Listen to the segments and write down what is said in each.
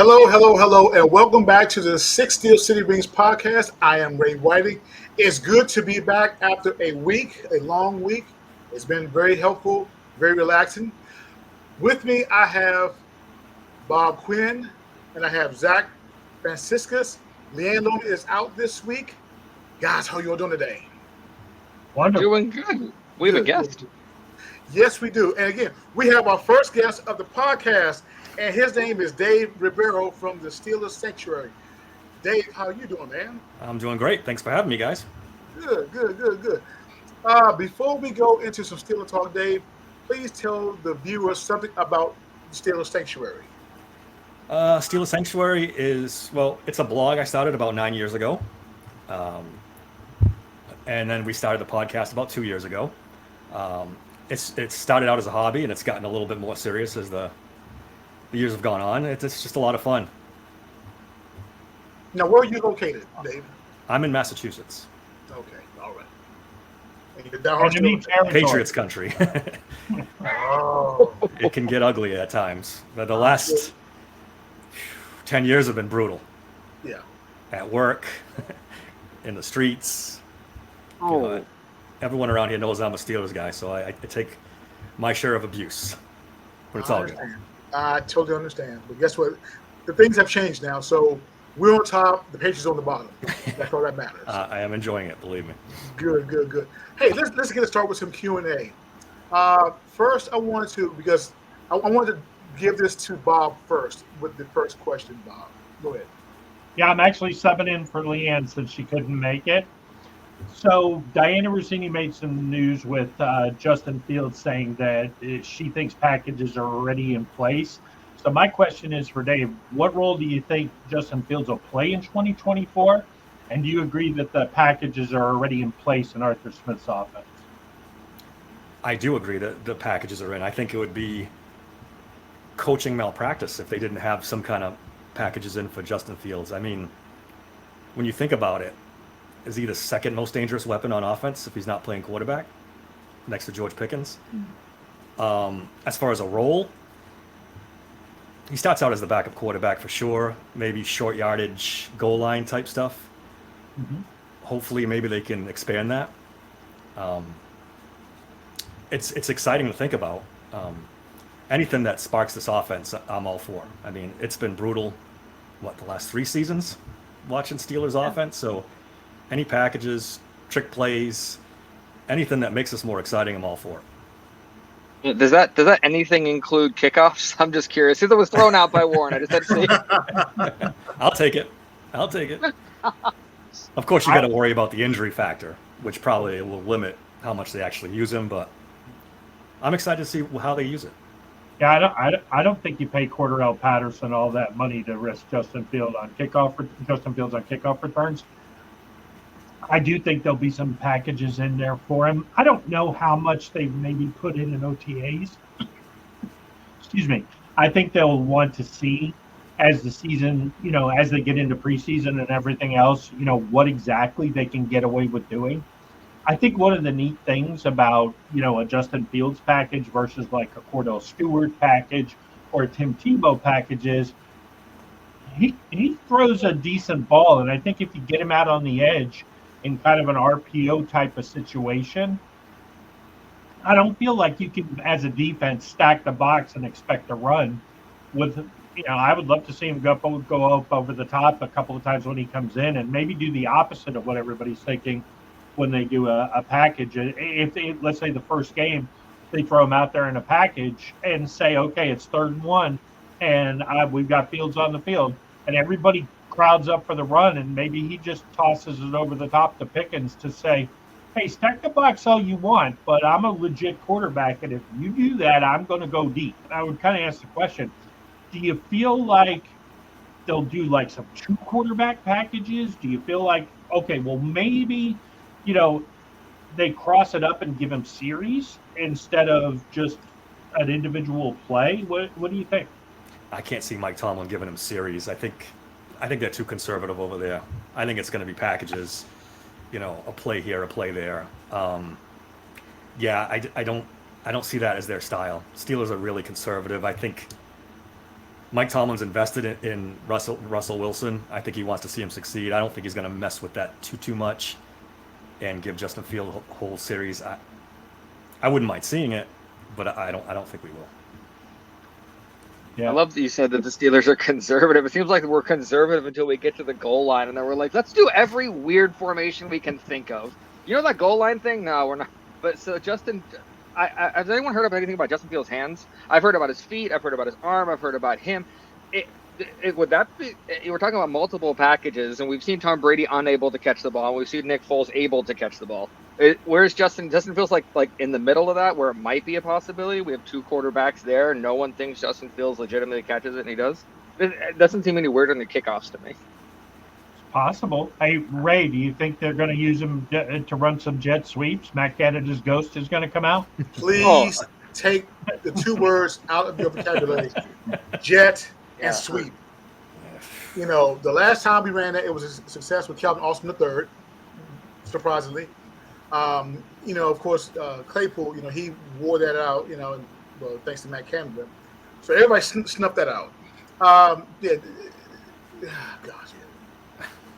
Hello, hello, hello, and welcome back to the Six Steel City Rings podcast. I am Ray Whiting. It's good to be back after a week, a long week. It's been very helpful, very relaxing. With me, I have Bob Quinn and I have Zach Franciscus. Leanne Loman is out this week. Guys, how you all doing today? We're Wonderful. doing good. We have a Good, good. guest. Yes, we do. And again, we have our first guest of the podcast, and his name is Dave Ribeiro from the Steelers Sanctuary. Dave, how you doing, man? I'm doing great. Thanks for having me, guys. Good, good, good, good. Before we go into some Steelers talk, Dave, please tell the viewers something about the Steelers Sanctuary. Steelers Sanctuary it's a blog I started about 9 years ago. Um, and then we started the podcast about 2 years ago. It started out as a hobby, and it's gotten a little bit more serious as the years have gone on. It's just a lot of fun. Now, where are you located, Dave? I'm in Massachusetts, Okay, all right. And you're down Enemy territory. Patriots country. Oh, It can get ugly at times. But the last 10 years have been brutal. yeah. At work, in the streets. Oh, Everyone around here knows I'm a Steelers guy, so I take my share of abuse. But it's I all good. understand. I totally understand. But guess what? The things have changed now. So we're on top, the Patriots on the bottom. That's all that matters. I am enjoying it, believe me. Good, good, good. Hey, let's get started with some Q&A. First, I wanted to give this to Bob first with the first question, Bob. Go ahead. yeah, I'm actually subbing in for Leanne since she couldn't make it. So Diana Rossini made some news with Justin Fields saying that she thinks packages are already in place. So my question is for Dave, what role do you think Justin Fields will play in 2024? And do you agree that the packages are already in place in Arthur Smith's offense? I do agree that the packages are in. I think it would be coaching malpractice if they didn't have some kind of packages in for Justin Fields. I mean, when you think about it, is he the second most dangerous weapon on offense if he's not playing quarterback, next to George Pickens? As far as a role, he starts out as the backup quarterback for sure. Maybe short yardage, goal line type stuff. Mhm. Hopefully, maybe they can expand that. It's exciting to think about. Anything that sparks this offense, I'm all for. I mean, it's been brutal. The last 3 seasons watching Steelers offense. So any packages, trick plays, anything that makes us more exciting, I'm all for. Does that anything include kickoffs? I'm just curious. It was thrown out by Warren. I just had to see. I'll take it. Of course, you got to worry about the injury factor, which probably will limit how much they actually use him. But I'm excited to see how they use it. Yeah, I don't think you pay Cordell Patterson all that money to risk Justin Fields on kickoff returns. I do think there'll be some packages in there for him. I don't know how much they've maybe put in OTAs. Excuse me. I think they'll want to see as the season, as they get into preseason and everything else, what exactly they can get away with doing. I think one of the neat things about, a Justin Fields package versus like a Cordell Stewart package or a Tim Tebow package is he throws a decent ball. And I think if you get him out on the edge in kind of an RPO type of situation, I don't feel like you can, as a defense, stack the box and expect to run with, I would love to see him go up over the top a couple of times when he comes in and maybe do the opposite of what everybody's thinking when they do a package. If they, let's say the first game, they throw him out there in a package and say, okay, it's 3rd and 1, and we've got Fields on the field, and everybody crowds up for the run, and maybe he just tosses it over the top to Pickens to say, hey, stack the box all you want, but I'm a legit quarterback, and if you do that, I'm going to go deep. And I would kind of ask the question, do you feel like they'll do like some 2 quarterback packages? Do you feel like, okay, well, maybe, they cross it up and give him series instead of just an individual play? What do you think? I can't see Mike Tomlin giving him series. I think they're too conservative over there. I think it's going to be packages, a play here, a play there. I don't see that as their style. Steelers are really conservative. I think Mike Tomlin's invested in Russell Wilson. I think he wants to see him succeed. I don't think he's going to mess with that too much and give Justin Fields a whole series. I wouldn't mind seeing it, but I don't think we will. Yeah. I love that you said that the Steelers are conservative. It seems like we're conservative until we get to the goal line, and then we're like, let's do every weird formation we can think of. You know that goal line thing? No, we're not. But so Justin, has anyone heard about anything about Justin Fields' hands? I've heard about his feet. I've heard about his arm. I've heard about him. Would that be? We're talking about multiple packages, and we've seen Tom Brady unable to catch the ball, and we've seen Nick Foles able to catch the ball. Where's Justin? Justin feels like in the middle of that, where it might be a possibility. We have two quarterbacks there, and no one thinks Justin Fields legitimately catches it, and he does. It doesn't seem any weirder than the kickoffs to me. It's possible. Hey, Ray, do you think they're going to use him to run some jet sweeps? Matt Canada's ghost is going to come out? Please take the two words out of your vocabulary: jet and sweep. You know, the last time we ran that, it was a success with Calvin Austin III, surprisingly. You know, of course, Claypool, you know, he wore that out, you know, well, thanks to Matt Canada. So everybody snuffed that out. Gosh, yeah.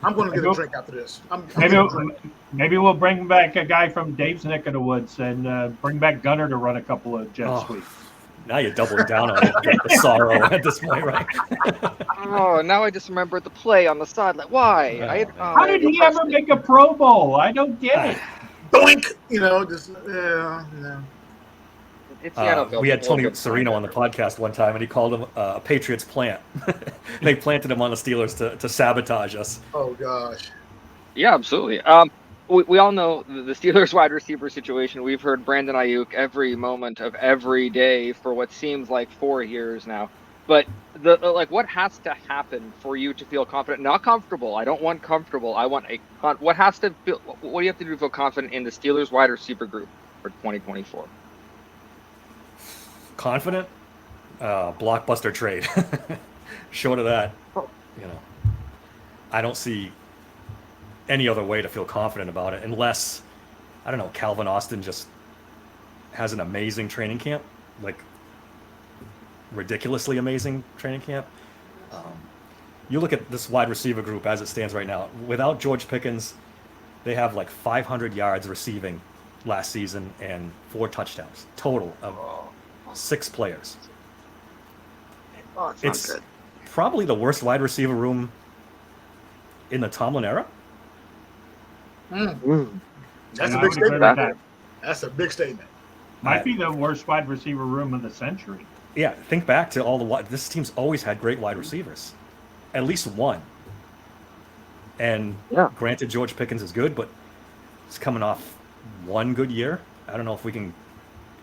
I'm going to get a drink after this. Maybe we'll bring back a guy from Dave's neck of the woods and bring back Gunner to run a couple of jet sweeps. Now you're doubling down on the sorrow at this point, right? Now I just remembered the play on the side. Like, why? How did he ever make a Pro Bowl? I don't get it. Doink! You know, just no. We had Tony Serino on the podcast one time, and he called him a Patriots plant. They planted him on the Steelers to sabotage us. Oh gosh. Yeah, absolutely. We all know the Steelers wide receiver situation. We've heard Brandon Aiyuk every moment of every day for what seems like 4 years now. But what has to happen for you to feel confident? Not comfortable. I don't want comfortable. I want what has to feel. What do you have to do to feel confident in the Steelers wide receiver group for 2024? Confident? Blockbuster trade. Short of that, you know, I don't see any other way to feel confident about it unless, I don't know, Calvin Austin just has an amazing training camp, like ridiculously amazing training camp. You look at this wide receiver group as it stands right now. Without George Pickens, they have like 500 yards receiving last season and 4 touchdowns total of 6 players. It's probably the worst wide receiver room in the Tomlin era. That's a big statement. That's a big statement. Might be the worst wide receiver room of the century. Yeah, think back to all this team's always had great wide receivers, at least one. And granted, George Pickens is good, but he's coming off one good year. I don't know if we can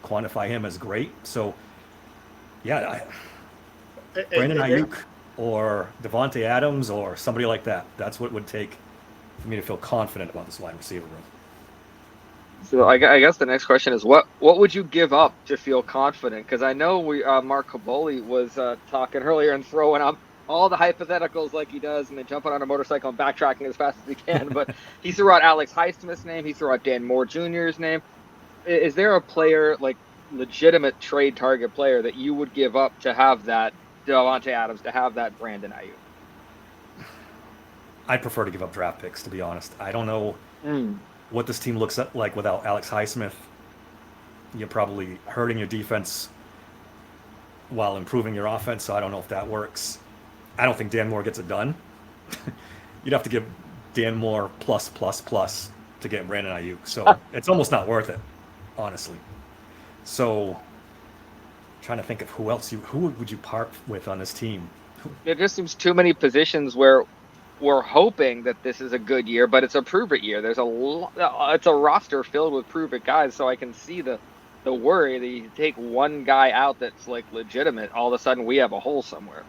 quantify him as great. So, yeah, Brandon Aiyuk or Devontae Adams or somebody like that. That's what it would take for me to feel confident about this wide receiver room. So I guess the next question is what would you give up to feel confident? Because I know Mark Caboli was talking earlier and throwing up all the hypotheticals like he does, and then jumping on a motorcycle and backtracking as fast as he can. But he threw out Alex Highsmith's name. He threw out Dan Moore Jr.'s name. Is there a player, like legitimate trade target player, that you would give up to have that Devontae Adams, to have that Brandon Aiyuk? I'd prefer to give up draft picks, to be honest. I don't know what this team looks like without Alex Highsmith. You're probably hurting your defense while improving your offense, so I don't know if that works. I don't think Dan Moore gets it done. You'd have to give Dan Moore plus to get Brandon Aiyuk, so it's almost not worth it, honestly. So, trying to think of who would you part with on this team? There just seems too many positions where we're hoping that this is a good year, but it's a prove-it year. There's it's a roster filled with prove-it guys, so I can see the worry that you take one guy out that's like legitimate, all of a sudden we have a hole somewhere.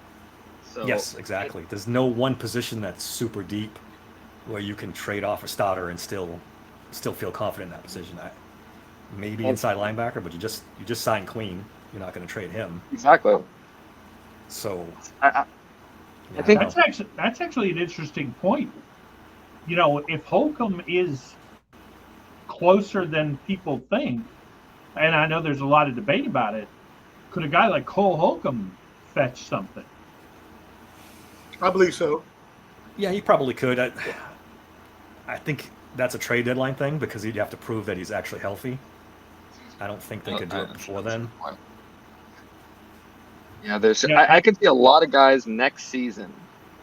So yes, exactly. There's no one position that's super deep where you can trade off a starter and still feel confident in that position. Maybe inside linebacker, but you just signed Queen. You're not going to trade him. Exactly. So I think that's actually an interesting point. You know, if Holcomb is closer than people think, and I know there's a lot of debate about it, could a guy like Cole Holcomb fetch something? I believe so. Yeah, he probably could. I think that's a trade deadline thing because he'd have to prove that he's actually healthy. I don't think they could do it before then. Yeah, there's. Yeah, I can see a lot of guys next season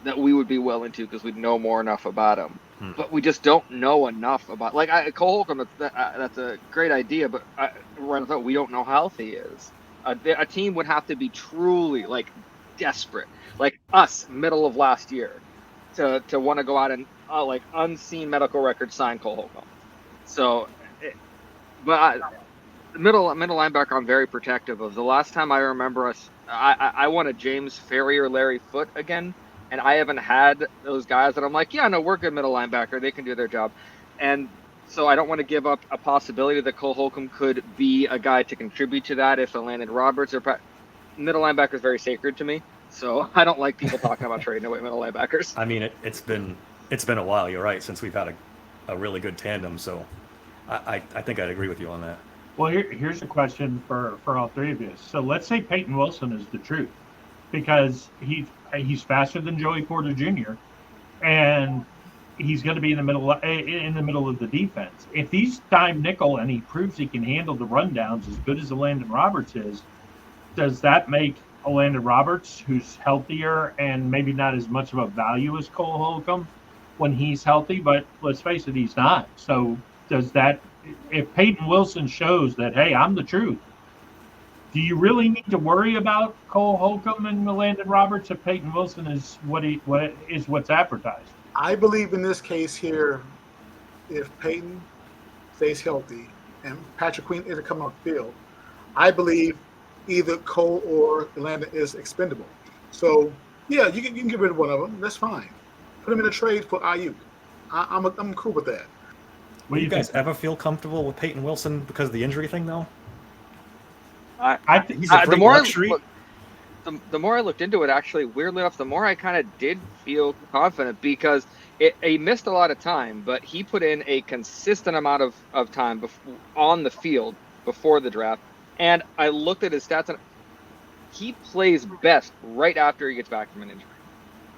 that we would be well into because we'd know more enough about them. But we just don't know enough about. Like Cole Holcomb, that's a great idea, but right off the bat, we don't know how healthy he is. A team would have to be truly like desperate, like us, middle of last year, to want to go out and like unseen medical record sign Cole Holcomb. So, but the middle linebacker, I'm very protective of. The last time I remember us, I want a James Ferrier or Larry Foote again, and I haven't had those guys that I'm like, yeah, no, we're good middle linebacker. They can do their job. And so I don't want to give up a possibility that Cole Holcomb could be a guy to contribute to that if a Landon Roberts or middle linebacker is very sacred to me. So I don't like people talking about trading away middle linebackers. I mean, it's been a while. You're right, since we've had a really good tandem. So I think I'd agree with you on that. Well, here's a question for all three of you. So let's say Peyton Wilson is the truth, because he's faster than Joey Porter Jr. and he's going to be in the middle of the defense. If he's dime nickel and he proves he can handle the rundowns as good as Landon Roberts is, does that make Landon Roberts, who's healthier and maybe not as much of a value as Cole Holcomb when he's healthy? But let's face it, he's not. So does that? If Peyton Wilson shows that, hey, I'm the truth, do you really need to worry about Cole Holcomb and Landon Roberts if Peyton Wilson is what's advertised? I believe in this case here, if Peyton stays healthy and Patrick Queen isn't coming off the field, I believe either Cole or Landon is expendable. So yeah, you can get rid of one of them. That's fine. Put them in a trade for Aiyuk. I'm cool with that. Do you guys ever feel comfortable with Peyton Wilson because of the injury thing, though? I think He's a great luxury. The more I looked into it, actually, weirdly enough, the more I kind of did feel confident because he missed a lot of time, but he put in a consistent amount of time on the field before the draft. And I looked at his stats, and he plays best right after he gets back from an injury.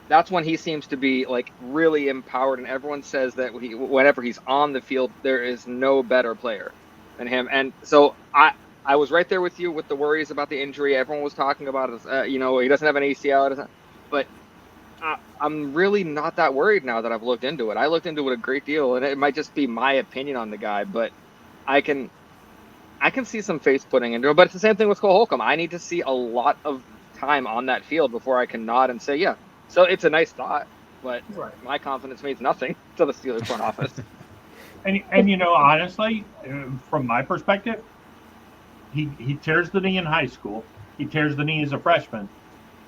That's when he seems to be like really empowered, and everyone says that whenever he's on the field, there is no better player than him. And so I was right there with you with the worries about the injury. Everyone was talking about it. He doesn't have an ACL, but I'm really not that worried now that I've looked into it. I looked into it a great deal, and it might just be my opinion on the guy, but I can see some face putting into it. But it's the same thing with Cole Holcomb. I need to see a lot of time on that field before I can nod and say, yeah. So it's a nice thought, but my confidence means nothing to the Steelers front office. And honestly, from my perspective, he tears the knee in high school. He tears the knee as a freshman.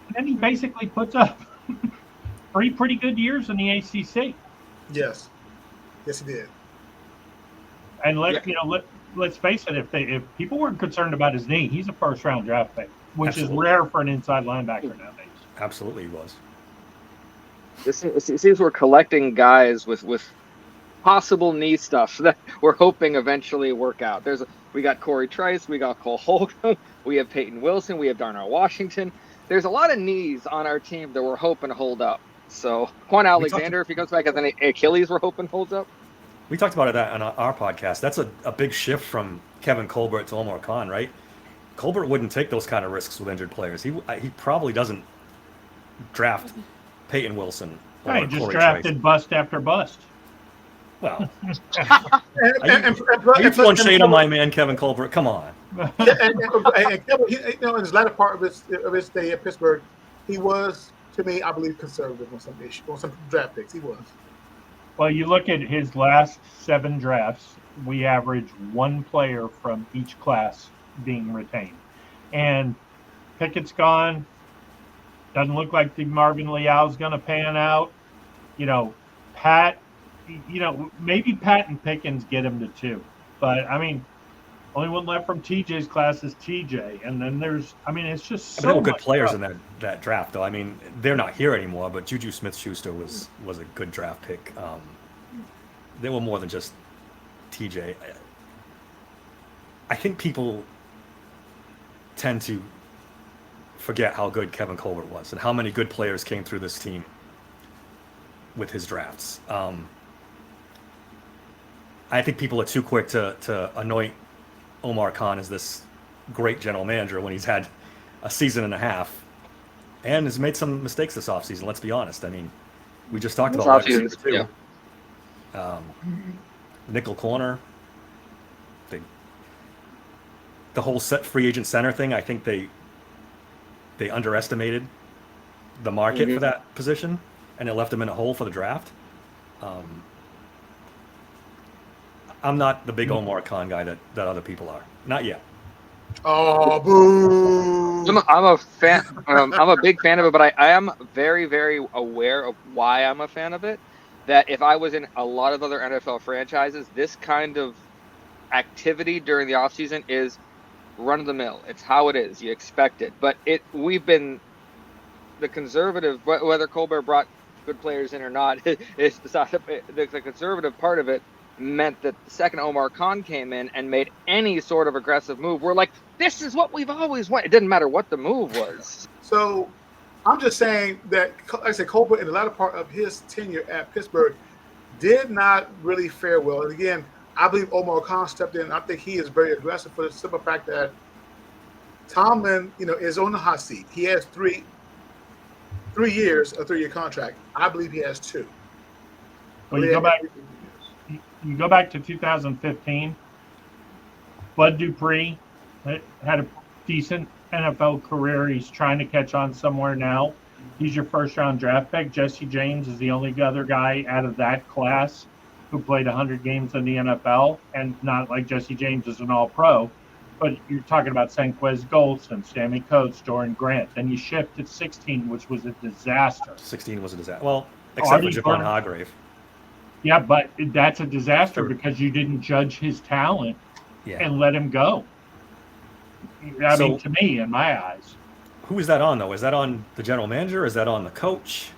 And then he basically puts up 3 pretty good years in the ACC. Yes, he did. And let's face it, if people weren't concerned about his knee, he's a first-round draft pick, which is rare for an inside linebacker nowadays. Absolutely, he was. It seems we're collecting guys with possible knee stuff that we're hoping eventually work out. We got Corey Trice, we got Cole Holcomb, we have Peyton Wilson, we have Darnell Washington. There's a lot of knees on our team that we're hoping to hold up. So Quan Alexander, if he comes back as an Achilles, we're hoping holds up. We talked about that on our podcast. That's a big shift from Kevin Colbert to Omar Khan, right? Colbert wouldn't take those kind of risks with injured players. He probably doesn't draft Peyton Wilson. He just drafted bust after bust. Well, and you throwing shade on my man Kevin Colbert? Come on. And Kevin, in his latter part of his day at Pittsburgh, he was, to me, I believe, conservative on some draft picks. He was. Well, you look at his last 7 drafts, we average 1 player from each class being retained. And Pickett's gone. Doesn't look like the Marvin Leal's going to pan out. Pat, maybe Pat and Pickens get him to 2. But, only one left from TJ's class is TJ. And then it's just so there were good much players stuff. in that draft, though. They're not here anymore, but Juju Smith-Schuster was a good draft pick. There were more than just TJ. I think people tend to forget how good Kevin Colbert was and how many good players came through this team with his drafts. I think people are too quick to anoint Omar Khan as this great general manager when he's had a season and a half and has made some mistakes this offseason. Let's be honest. I mean, we just talked This about wide offseason, receiver too. Nickel corner. The whole set free agent center thing. I think they underestimated the market for that position, and it left them in a hole for the draft. I'm not the big Omar Khan guy that other people are. Not yet. Oh, boo! I'm a fan. I'm a big fan of it, but I am very, very aware of why I'm a fan of it. That if I was in a lot of other NFL franchises, this kind of activity during the offseason is run of the mill. It's how it is. You expect it. But we've been the conservative, whether Colbert brought good players in or not, is the conservative part of it meant that the second Omar Khan came in and made any sort of aggressive move, we're like, this is what we've always wanted. It didn't matter what the move was. So I'm just saying that, like I said, Colbert in the latter part of his tenure at Pittsburgh did not really fare well. And again, I believe Omar Khan stepped in. I think he is very aggressive for the simple fact that Tomlin, is on the hot seat. He has 3 years, a 3-year contract. I believe he has 2. Well, you go back to 2015. Bud Dupree had a decent NFL career. He's trying to catch on somewhere now. He's your first-round draft pick. Jesse James is the only other guy out of that class who played 100 games in the NFL, and not like Jesse James is an all-pro, but you're talking about Senquez Golson, Sammy Coates, Doran Grant. Then you shift to 16, which was a disaster. 16 was a disaster. Well, except for Javon Hargrave. Yeah, but that's a disaster because you didn't judge his talent and let him go. I mean, to me, in my eyes. Who is that on, though? Is that on the general manager? Is that on the coach?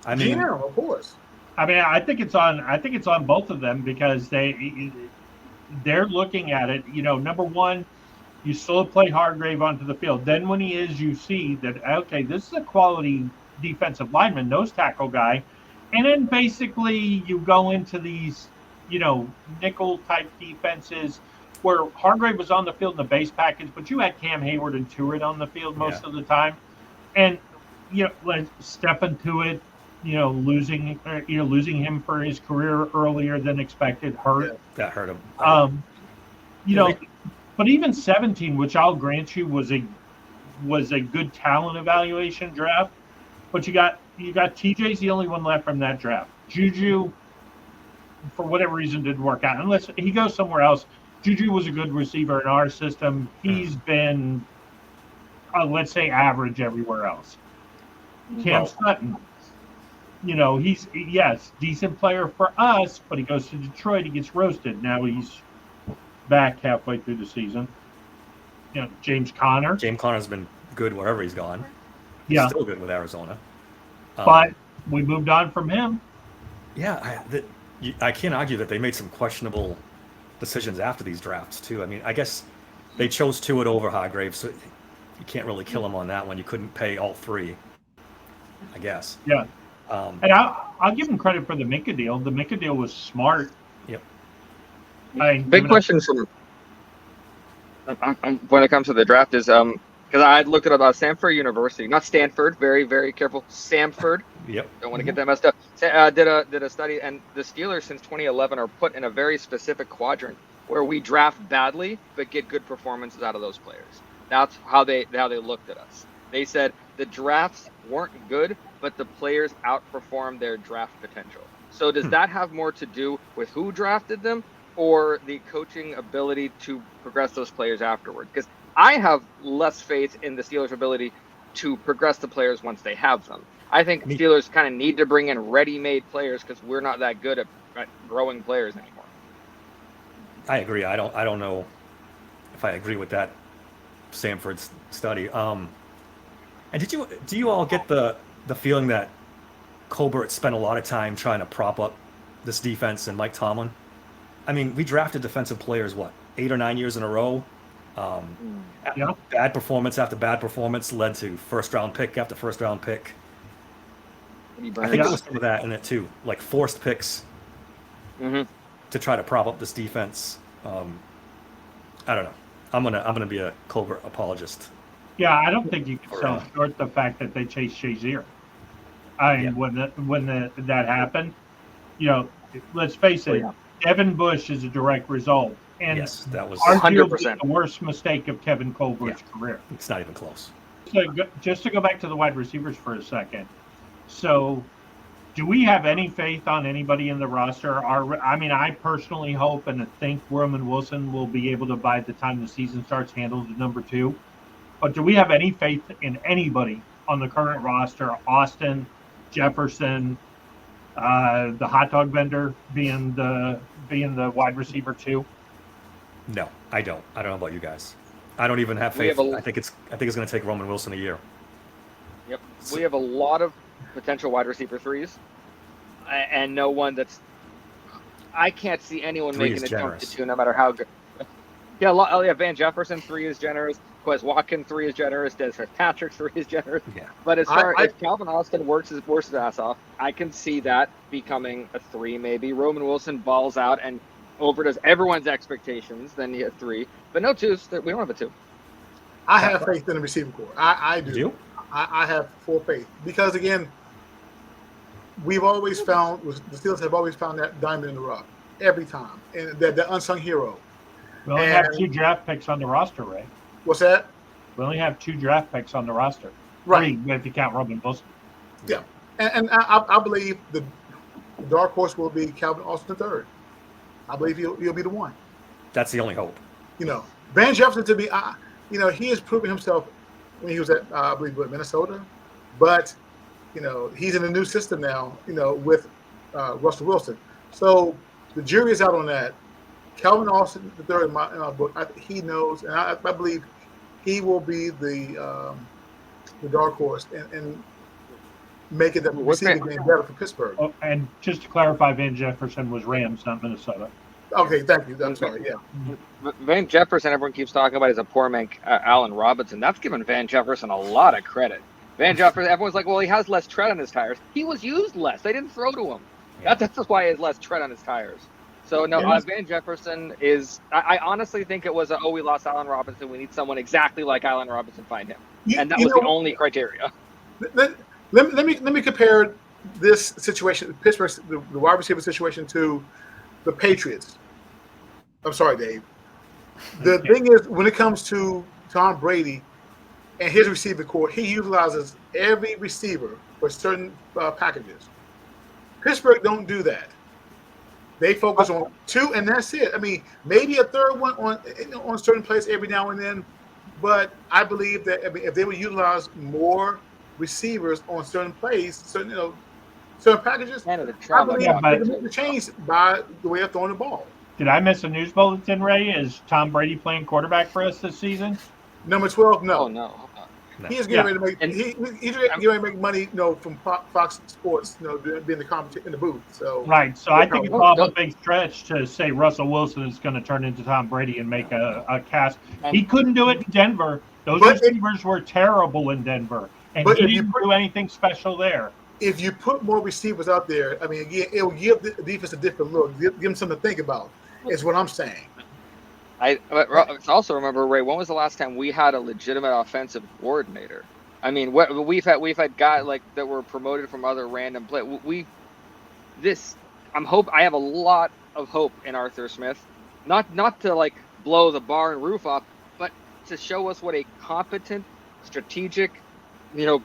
I mean, GM, of course. I mean, I think it's on both of them because they're looking at it. Number one, you still play Hargrave onto the field. Then when he is, you see that, okay, this is a quality defensive lineman, nose tackle guy. And then basically you go into these, nickel type defenses where Hargrave was on the field in the base package, but you had Cam Hayward and Tuitt on the field most of the time. And, like Stephen Tuitt, losing him for his career earlier than expected hurt. Yeah, that hurt him. But even 17, which I'll grant you was a good talent evaluation draft, but you got TJ's the only one left from that draft. Juju, for whatever reason, didn't work out. Unless he goes somewhere else. Juju was a good receiver in our system. He's been, let's say, average everywhere else. Cam Sutton, he's, decent player for us, but he goes to Detroit, he gets roasted. Now he's back halfway through the season. James Conner. James Conner's been good wherever he's gone. He's still good with Arizona. But we moved on from him. Yeah, I can't argue that they made some questionable decisions after these drafts, too. I mean, I guess they chose Tuitt over Hargrave, so you can't really kill him on that one. You couldn't pay all 3, I guess. Yeah. And I'll give him credit for the Minka deal. The Minka deal was smart. Yep. Big question from when it comes to the draft is because I had looked at Stanford University, not Stanford. Very, very careful. Stanford. Yep. Don't want to get that messed up. Did a study, and the Steelers since 2011 are put in a very specific quadrant where we draft badly but get good performances out of those players. That's how they looked at us. They said the drafts weren't good, but the players outperformed their draft potential. So does that have more to do with who drafted them or the coaching ability to progress those players afterward? Because I have less faith in the Steelers' ability to progress the players once they have them. I think Steelers kind of need to bring in ready-made players because we're not that good at growing players anymore. I agree. I don't know if I agree with that Stanford study. And do you all get the feeling that Colbert spent a lot of time trying to prop up this defense and Mike Tomlin? I mean, we drafted defensive players 8 or 9 years in a row. Bad performance after bad performance led to first round pick after first round pick. I think there was some of that in it too, like forced picks to try to prop up this defense. I don't know. I'm gonna be a Colbert apologist. Yeah, I don't think you can sell short the fact that they chased Shazier. I mean, when that happened, let's face it, Devin Bush is a direct result, and yes, that was arguably the worst mistake of Kevin Colbert's career. It's not even close. So just to go back to the wide receivers for a second, so do we have any faith on anybody in the roster? I personally hope and think Roman Wilson will be able to, by the time the season starts, handle the number 2. But do we have any faith in anybody on the current roster? Austin, Jefferson, the hot dog vendor being the wide receiver 2? No, I don't. I don't know about you guys. I don't even have faith. I think it's going to take Roman Wilson a year. Yep, we have a lot of potential wide receiver 3s, and no one that's. I can't see anyone making a jump to 2, no matter how good. Yeah, Van Jefferson 3 is generous. Quez Watkins 3 is generous. Des Fitzpatrick 3 is generous. Yeah. But as far as Calvin Austin works his ass off, I can see that becoming a 3 maybe. Roman Wilson balls out and overdoes everyone's expectations, then you hit 3. But no 2s. We don't have a 2. I have faith in the receiving corps. I do. You? I have full faith because again, we've always found the Steelers have always found that diamond in the rough every time, and the unsung hero. We only have 2 draft picks on the roster, Ray. What's that? We only have 2 draft picks on the roster. Right. 3 if you count Roman Wilson. Yeah, and I believe the dark horse will be Calvin Austin III. I believe he'll be the one. That's the only hope. Van Jefferson to me, he has proven himself when he was at I believe Minnesota, but he's in a new system now. With Russell Wilson, so the jury is out on that. Calvin Austin III in my book, he knows, and I believe he will be the dark horse and make it the receiving game better for Pittsburgh. Oh, and just to clarify, Van Jefferson was Rams, not Minnesota. Okay, thank you. I'm sorry. Yeah. Van Jefferson, everyone keeps talking about, is a poor man, Allen Robinson. That's given Van Jefferson a lot of credit. Van Jefferson, everyone's like, well, he has less tread on his tires. He was used less. They didn't throw to him. Yeah. That's why he has less tread on his tires. So, no, Van Jefferson is – I honestly think it was we lost Allen Robinson. We need someone exactly like Allen Robinson, find him. And that was the only criteria. Let me compare this situation, Pittsburgh, the wide receiver situation, to the Patriots. I'm sorry, Dave. The thing is, when it comes to Tom Brady and his receiver core, he utilizes every receiver for certain packages. Pittsburgh don't do that. They focus on 2, and that's it. I mean, maybe a third one on certain plays every now and then, but I believe that if they would utilize more receivers on certain plays, certain packages, I believe they can make the change by the way of throwing the ball. Did I miss a news bulletin, Ray? Is Tom Brady playing quarterback for us this season? Number 12, no. Oh, no. He's getting ready to make. He's getting ready to make money, from Fox Sports, being the commentator in the booth. So right. So I think it's all a big stretch to say Russell Wilson is going to turn into Tom Brady and make a cast. He couldn't do it in Denver. Those receivers were terrible in Denver, and he didn't do anything special there. If you put more receivers out there, I mean, again, it will give the defense a different look. Give them something to think about. Is what I'm saying. I also remember, Ray, when was the last time we had a legitimate offensive coordinator? I mean, we've had guys like that were promoted from other random play. I have a lot of hope in Arthur Smith, not to like blow the barn roof up, but to show us what a competent, strategic,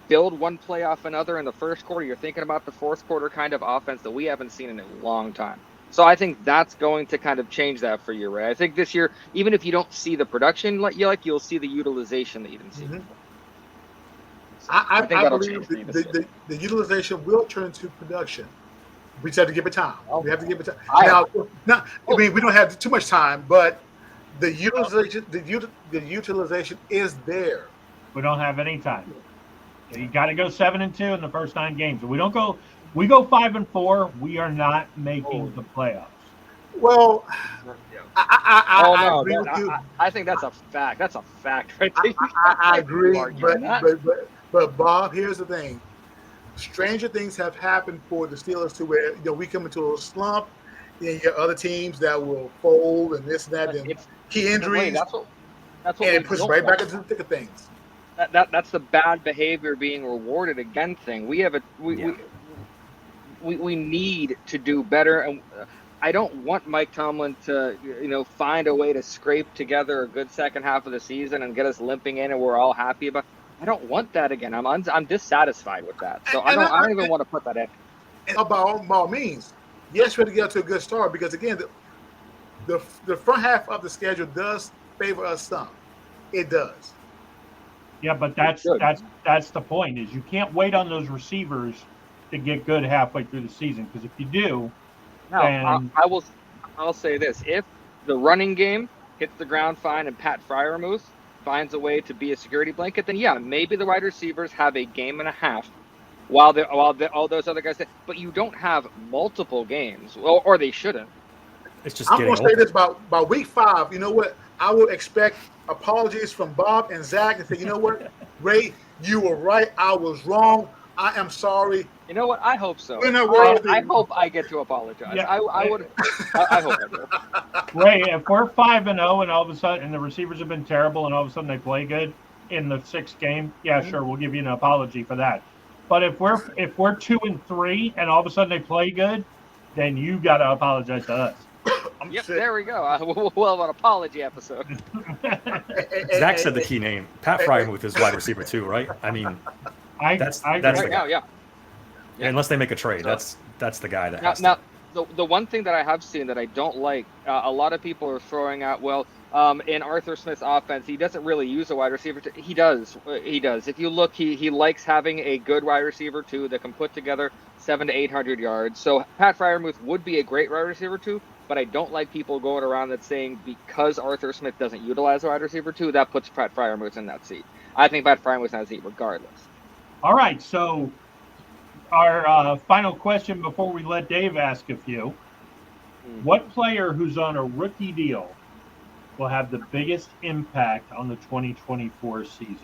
build one play off another in the first quarter. You're thinking about the fourth quarter kind of offense that we haven't seen in a long time. So I think that's going to kind of change that for you, Ray. I think this year, even if you don't see the production you'll see the utilization that you didn't see before. So I think that'll change the utilization will turn to production. We just have to give it time. We have to give it time. We don't have too much time, but the utilization is there. We don't have any time. You got to go 7-2 in the first 9 games. We go 5-4. We are not making the playoffs. Well, I agree with you. I think that's a fact. That's a fact, right there. I agree, but Bob, here's the thing. stranger things have happened for the Steelers to where we come into a slump, then you get other teams that will fold and this and that, and It's key Ray, injuries, that's what and we it pushes don't right back want. into the thick of things. That's the bad behavior being rewarded again thing. We have a Yeah. we need to do better, and I don't want Mike Tomlin to find a way to scrape together a good second half of the season and get us limping in and we're all happy about. I don't want that again. I'm dissatisfied with that. So And I don't even want to put that in. by all means, yes, we're to get to a good start because again, the front half of the schedule does favor us some. It does. Yeah, but that's the point, is you can't wait on those receivers to get good halfway through the season, because if you do, Now, then I'll say this: if the running game hits the ground fine and Pat Fryermuth finds a way to be a security blanket, then yeah, maybe the wide receivers have a game and a half while all those other guys. But you don't have multiple games, or they shouldn't. It's just I'm getting going to say open. this about week 5. You know what? I would expect apologies from Bob and Zach and say, you know what, Ray, you were right. I was wrong. I am sorry. You know what? I hope so. We're not I hope I get to apologize. Yeah. I would. I hope I do. Ray, if we're 5-0 and all of a sudden and the receivers have been terrible and all of a sudden they play good in the 6th game, yeah, sure, we'll give you an apology for that. But if we're 2-3 and all of a sudden they play good, then you got to apologize to us. Yep, there we go. We'll have an apology episode. Zach said the key name. Pat Fryermuth is wide receiver 2, right? I mean, that's I the agree. Right now, yeah. unless they make a trade, that's the guy that has Now, to. the one thing that I have seen that I don't like, a lot of people are throwing out, well, in Arthur Smith's offense, he doesn't really use a wide receiver. He does. If you look, he likes having a good wide receiver too that can put together 700 to 800 yards. So Pat Fryermuth would be a great wide receiver too, but I don't like people going around that saying because Arthur Smith doesn't utilize a wide receiver too, that puts Pat Fryermuth in that seat. I think Pat Fryermuth has a seat regardless. All right, so our final question before we let Dave ask a few. What player who's on a rookie deal will have the biggest impact on the 2024 season?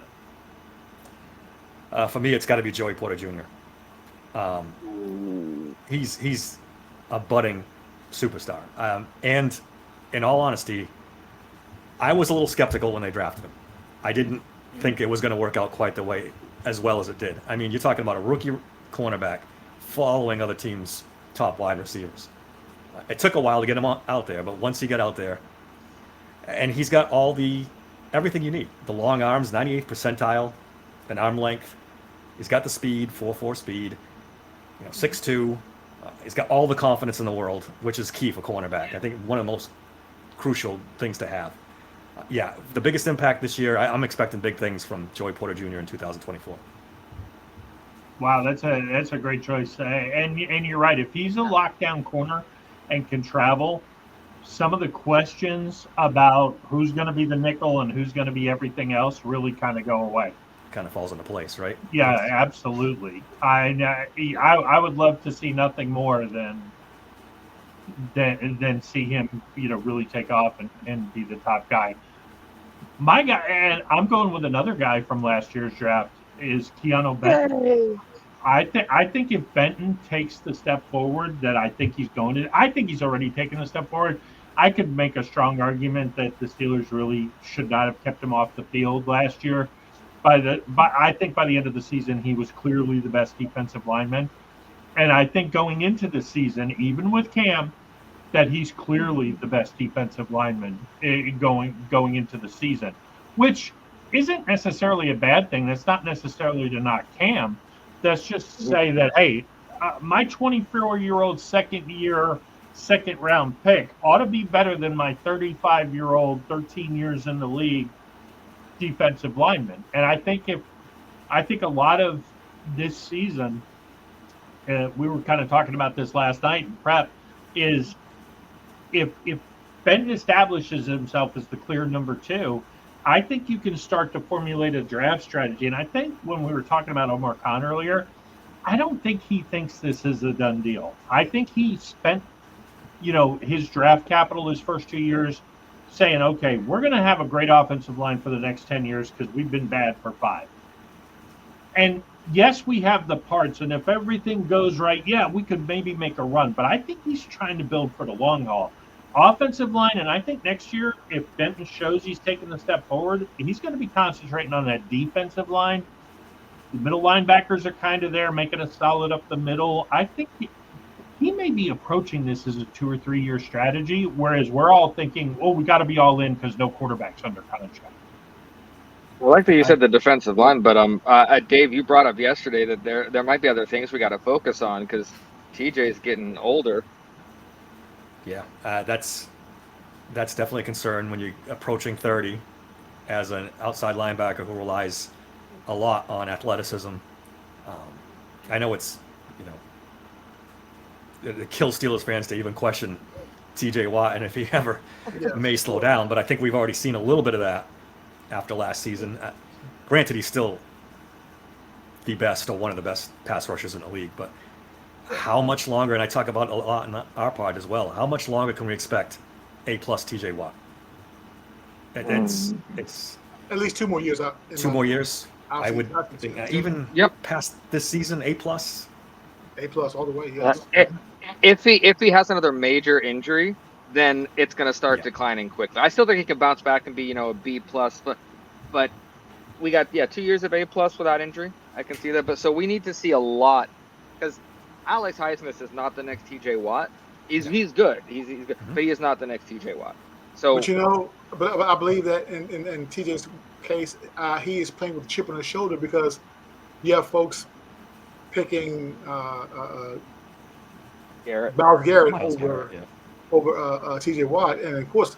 For me, it's got to be Joey Porter Jr. He's a budding superstar. And in all honesty, I was a little skeptical when they drafted him. I didn't think it was going to work out quite the way as well as it did. I mean, you're talking about a rookie cornerback following other teams' top wide receivers. It took a while to get him out there, but once he got out there, and he's got everything you need. The long arms, 98th percentile, an arm length. He's got the speed, 4.4 speed, 6'2". He's got all the confidence in the world, which is key for cornerback. I think one of the most crucial things to have. The biggest impact this year, I'm expecting big things from Joey Porter Jr. in 2024. Wow, that's a great choice. And you're right. If he's a lockdown corner and can travel, some of the questions about who's going to be the nickel and who's going to be everything else really kind of go away. Kind of falls into place, right? Yeah, absolutely. I would love to see nothing more than see him, really take off and be the top guy. My guy, and I'm going with another guy from last year's draft, is Keanu Benton. I think if Benton takes the step forward that I think he's going to, I think he's already taken a step forward. I could make a strong argument that the Steelers really should not have kept him off the field last year. But I think by the end of the season, he was clearly the best defensive lineman. And I think going into the season, even with Cam, that he's clearly the best defensive lineman going into the season, which isn't necessarily a bad thing. That's not necessarily to knock Cam. That's just to say that, hey, my 24-year-old second-round pick ought to be better than my 35-year-old, 13 years in the league defensive lineman. And I think a lot of this season, we were kind of talking about this last night in prep, is if Benton establishes himself as the clear number 2, I think you can start to formulate a draft strategy. And I think when we were talking about Omar Khan earlier, I don't think he thinks this is a done deal. I think he spent, his draft capital his first 2 years saying, okay, we're going to have a great offensive line for the next 10 years because we've been bad for 5. And yes, we have the parts, and if everything goes right, yeah, we could maybe make a run. But I think he's trying to build for the long haul. Offensive line, and I think next year, if Benton shows he's taking a step forward, he's going to be concentrating on that defensive line. The middle linebackers are kind of there, making us solid up the middle. I think he may be approaching this as a 2 or 3 year strategy, whereas we're all thinking, oh, we got to be all in because no quarterback's under contract. Well, like that you said the defensive line, but Dave, you brought up yesterday that there might be other things we got to focus on because TJ's getting older. Yeah, that's definitely a concern when you're approaching 30 as an outside linebacker who relies a lot on athleticism. I know it's, it kills Steelers fans to even question TJ Watt and if he ever may slow down, but I think we've already seen a little bit of that after last season. Granted, he's still the best or one of the best pass rushers in the league, but how much longer, and I talk about a lot in our pod as well, how much longer can we expect A+ TJ Watt? It's at least 2 more years out. 2 more years. I would think even past this season, A+. A+ all the way, yes. If he has another major injury, then it's going to start declining quickly. I still think he can bounce back and be, a B+, but we got 2 years of A+ without injury. I can see that, but so we need to see a lot because Alex Highsmith is not the next TJ Watt. He's good. He's good, but he is not the next TJ Watt. So, but I believe that in TJ's case, he is playing with a chip on his shoulder because you have folks picking Myles Garrett over TJ Watt, and of course,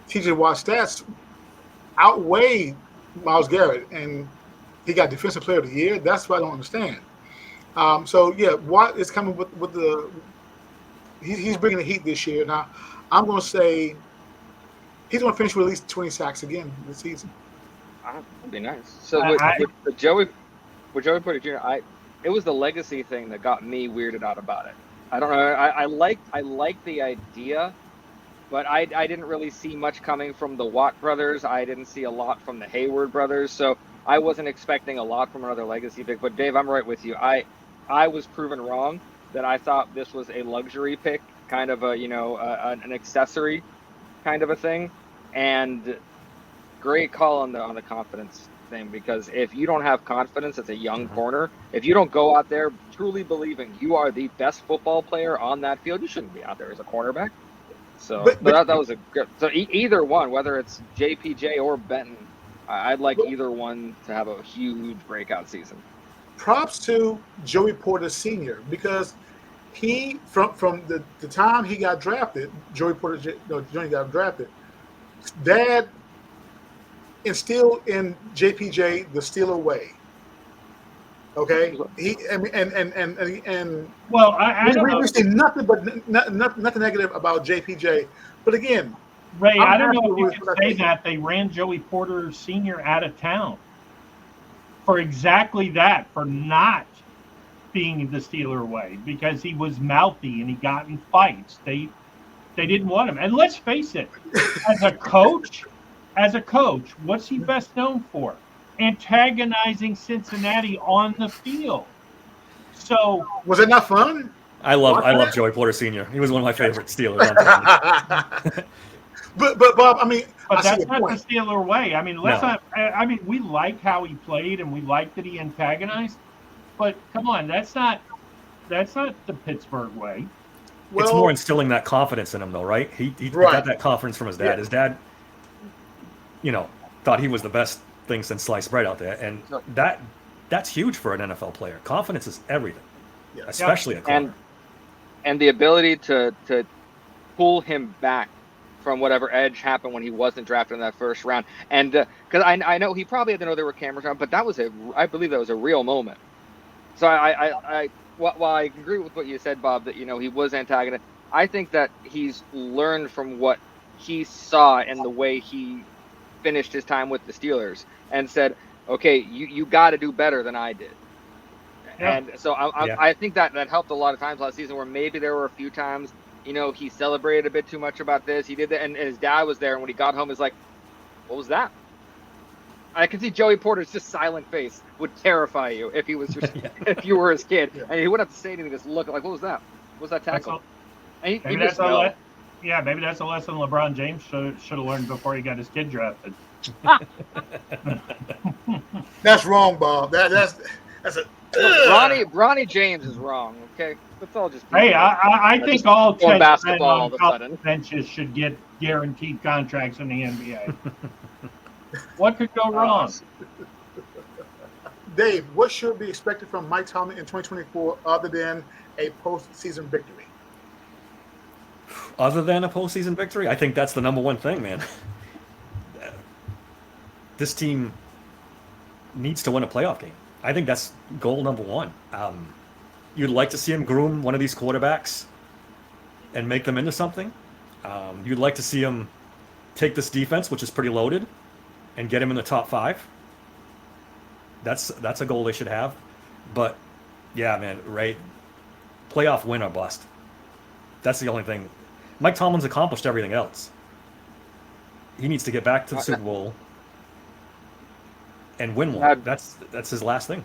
TJ Watt's stats outweigh Myles Garrett, and he got Defensive Player of the Year. That's what I don't understand. Watt is coming with the. He's bringing the heat this year. Now, I'm going to say he's going to finish with at least 20 sacks again this season. That'd be nice. So with Joey Porter Jr., it was the legacy thing that got me weirded out about it. I don't know. I like the idea, but I didn't really see much coming from the Watt brothers. I didn't see a lot from the Hayward brothers, so I wasn't expecting a lot from another legacy pick. But Dave, I'm right with you. I was proven wrong that I thought this was a luxury pick, kind of an accessory kind of a thing, and great call on the confidence thing, because if you don't have confidence as a young corner, if you don't go out there truly believing you are the best football player on that field, you shouldn't be out there as a cornerback. So that was a good. So either one, whether it's JPJ or Benton, I'd like either one to have a huge breakout season. Props to Joey Porter Sr. because he from the time he got drafted, Joey Porter Jr. got drafted. Dad instilled in JPJ the Steeler way. Okay, I don't say nothing but nothing negative about JPJ. But again, Ray, I don't know if you can say that they ran Joey Porter Sr. out of town for exactly that, for not being the Steeler way, because he was mouthy and he got in fights. They didn't want him. And let's face it, as a coach, what's he best known for? Antagonizing Cincinnati on the field. So was it not fun? I love Joey Porter Sr. He was one of my favorite Steelers. but Bob, but that's not the Steeler way. Let's not. We like how he played and we like that he antagonized. But come on, that's not the Pittsburgh way. Well, it's more instilling that confidence in him, though, right? He got that confidence from his dad. Yeah. His dad, thought he was the best thing since sliced bread out there, and that's huge for an NFL player. Confidence is everything, especially a corner. And the ability to pull him back from whatever edge happened when he wasn't drafted in that first round. And because I know he probably had to know there were cameras around, but I believe that was a real moment. So while I agree with what you said, Bob, that he was antagonist, I think that he's learned from what he saw in the way he finished his time with the Steelers and said, okay, you got to do better than I did. Yeah. And so I think that helped a lot of times last season, where maybe there were a few times, he celebrated a bit too much about this. He did that, and his dad was there, and when he got home, he's like, what was that? I can see Joey Porter's just silent face would terrify you if he was just, if you were his kid, and he wouldn't have to say anything, just look like, what was that? What was that tackle? And maybe that's a maybe that's a lesson LeBron James should have learned before he got his kid drafted. That's wrong, Bob. That's a. Bronny James is wrong. Okay, let's all just. Hey, I think all 10 basketball all of a sudden. Benches should get guaranteed contracts in the NBA. What could go wrong? Dave, what should be expected from Mike Tomlin in 2024 other than a postseason victory? Other than a postseason victory, I think that's the number one thing, man. This team needs to win a playoff game. I think that's goal number one. You'd like to see him groom one of these quarterbacks and make them into something. You'd like to see him take this defense, which is pretty loaded, and get him in the top 5. That's a goal they should have. But yeah, man, right? Playoff win or bust. That's the only thing. Mike Tomlin's accomplished everything else. He needs to get back to the Super Bowl and win one. That's his last thing.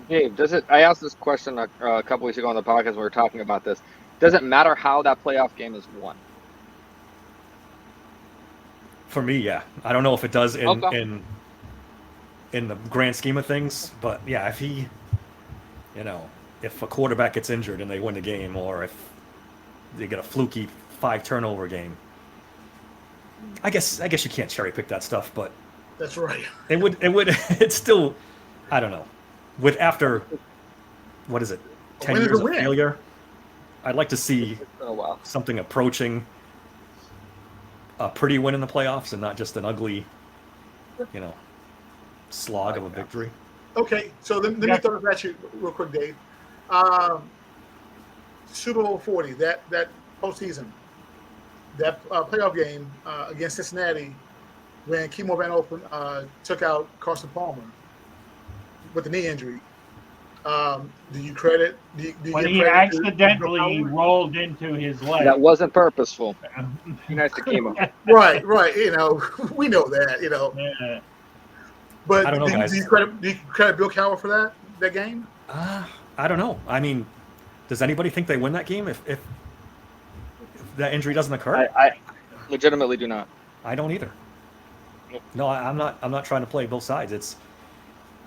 Dave, I asked this question a couple weeks ago on the podcast when we were talking about this. Does it matter how that playoff game is won? For me, yeah. I don't know if it does in the grand scheme of things, but yeah, if he, if a quarterback gets injured and they win the game, or if they get a fluky 5 turnover game, I guess you can't cherry pick that stuff, but that's right. It's still, I don't know. With after, what is it, 10 years of failure, I'd like to see something approaching a pretty win in the playoffs and not just an ugly, slog of a victory. Okay, so let me throw it at you real quick, Dave. Super Bowl 40, that postseason, that playoff game against Cincinnati, when Kimo Van Open took out Carson Palmer with the knee injury. Do you credit? When he accidentally rolled into his leg. That wasn't purposeful. Nice to Kimo. Right. We know that. Yeah. But I don't know, guys. Do you credit Bill Cowher for that game? I don't know. I mean, does anybody think they win that game if that injury doesn't occur? I legitimately do not. I don't either. Nope. No, I'm not trying to play both sides.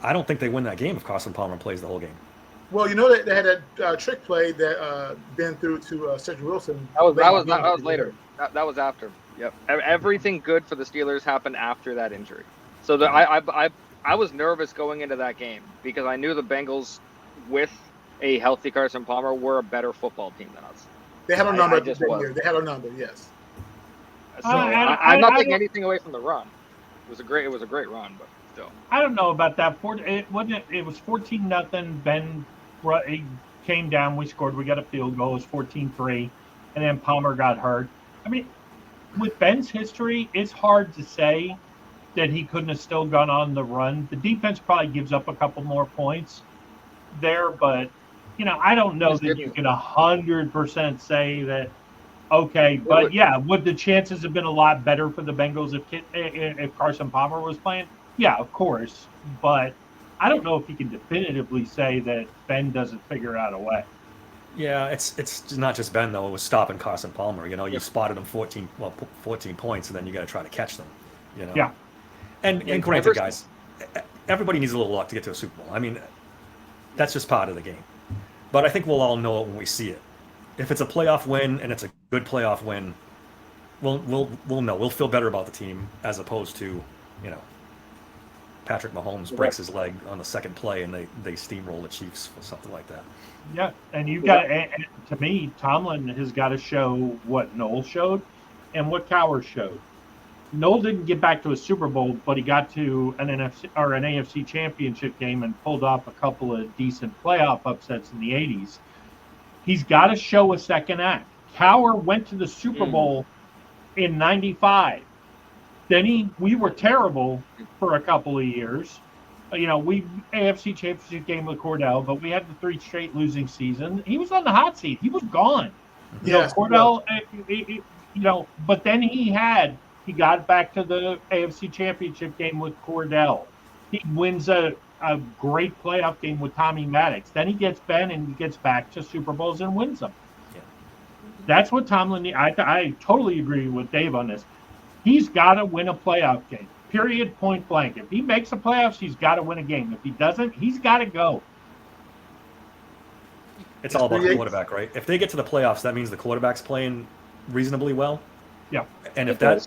I don't think they win that game if Carson Palmer plays the whole game. Well, they had that trick play that Ben threw to Cedric Wilson. That was later. That was after. Yep. Everything good for the Steelers happened after that injury. So I was nervous going into that game because I knew the Bengals, with a healthy Carson Palmer, were a better football team than us. They had a number. They had a number. Yes. So I'm not taking anything away from the run. It was a great run, but still. I don't know about that. It was 14-0. Ben came down. We scored. We got a field goal. It was 14-3, and then Palmer got hurt. I mean, with Ben's history, it's hard to say that he couldn't have still gone on the run. The defense probably gives up a couple more points there, but I don't know that you can 100% say that. Okay, but yeah, would the chances have been a lot better for the Bengals if Carson Palmer was playing? Yeah, of course, but I don't know if you can definitively say that Ben doesn't figure out a way. Yeah, it's not just Ben though. It was stopping Carson Palmer. You spotted him 14 points, and then you got to try to catch them. Yeah. And granted, guys, everybody needs a little luck to get to a Super Bowl. I mean, that's just part of the game. But I think we'll all know it when we see it. If it's a playoff win and it's a good playoff win, we'll know. We'll feel better about the team as opposed to, Patrick Mahomes breaks his leg on the second play and they steamroll the Chiefs or something like that. Yeah, and you've got to me, Tomlin has got to show what Noel showed and what Cowher showed. Noel didn't get back to a Super Bowl, but he got to an NFC or an AFC championship game and pulled off a couple of decent playoff upsets in the 80s. He's got to show a second act. Cowher went to the Super Bowl in 95. Then we were terrible for a couple of years. We AFC championship game with Cordell, but we had the 3 straight losing seasons. He was on the hot seat. He was gone. Cordell, but then he had He got back to the AFC Championship game with Cordell. He wins a great playoff game with Tommy Maddox. Then he gets Ben and he gets back to Super Bowls and wins them. Yeah. That's what Tomlin. I totally agree with Dave on this. He's got to win a playoff game. Period. Point blank. If he makes the playoffs, he's got to win a game. If he doesn't, he's got to go. It's all about the quarterback, right? If they get to the playoffs, that means the quarterback's playing reasonably well. Yeah. And if that's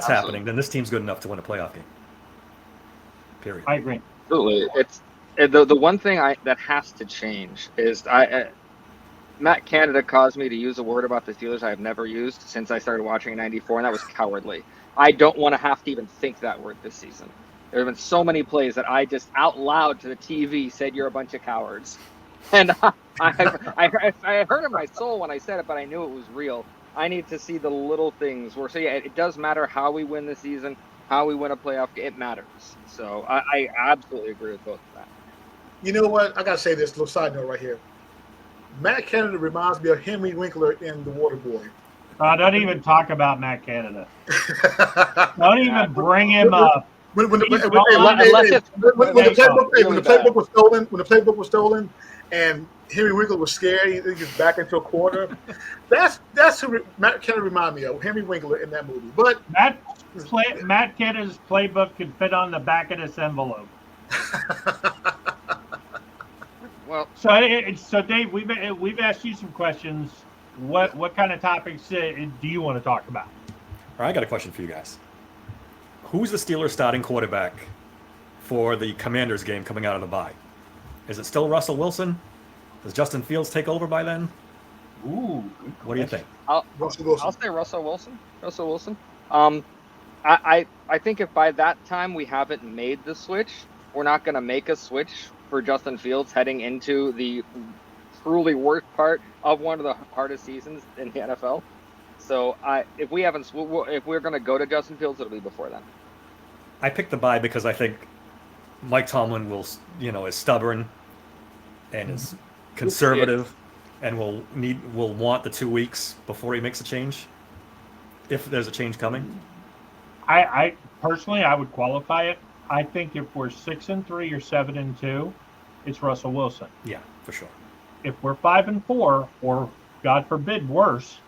happening, then this team's good enough to win a playoff game. Period. I agree. Absolutely. It's the one thing that has to change is Matt Canada caused me to use a word about the Steelers I have never used since I started watching in '94, and that was cowardly. I don't want to have to even think that word this season. There have been so many plays that I just out loud to the TV said you're a bunch of cowards, and I heard in my soul when I said it, but I knew it was real. I need to see the little things where it does matter how we win the season, how we win a playoff game. It matters. So I absolutely agree with both of that. You know what? I gotta say this little side note right here. Matt Canada reminds me of Henry Winkler in The Waterboy. Don't even talk about Matt Canada. Don't even bring him up. When the playbook was stolen, and Henry Winkler was scared, he was back into a corner. That's who Matt Canada reminded me of, Henry Winkler in that movie. But Matt Canada's playbook could fit on the back of this envelope. Well, so Dave, we've asked you some questions. What kind of topics do you want to talk about? All right, I got a question for you guys. Who's the Steelers starting quarterback for the Commanders game coming out of the bye? Is it still Russell Wilson? Does Justin Fields take over by then? Ooh, what do you think? I'll say Russell Wilson. I think if by that time we haven't made the switch, we're not going to make a switch for Justin Fields heading into the truly worst part of one of the hardest seasons in the NFL. So if we're going to go to Justin Fields, it'll be before then. I picked the bye because I think Mike Tomlin is stubborn and is conservative and will want the 2 weeks before he makes a change, if there's a change coming. I personally, I would qualify it. I think if we're 6-3 or 7-2, it's Russell Wilson. Yeah, for sure. If we're 5-4, or God forbid worse,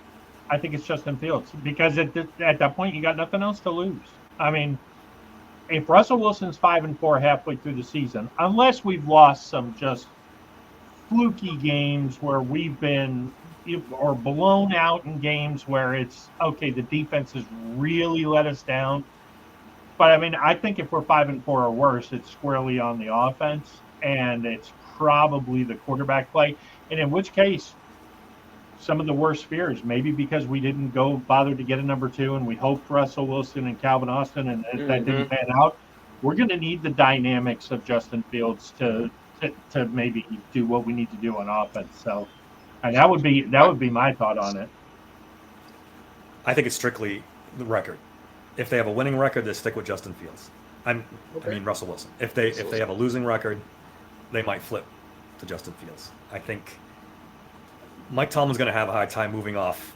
I think it's Justin Fields, because at that point you got nothing else to lose. I mean, if Russell Wilson's 5-4 halfway through the season, unless we've lost some just fluky games where we've been or blown out in games where it's okay, the defense has really let us down. But I mean, I think if we're 5-4 or worse, it's squarely on the offense, and it's probably the quarterback play. And in which case, some of the worst fears, maybe because we didn't bother to get a number 2, and we hoped Russell Wilson and Calvin Austin, and that didn't pan out. We're going to need the dynamics of Justin Fields to maybe do what we need to do on offense. So, and that would be my thought on it. I think it's strictly the record. If they have a winning record, they stick with Justin Fields. I mean Russell Wilson. If they have a losing record, they might flip to Justin Fields. I think Mike Tomlin's going to have a hard time moving off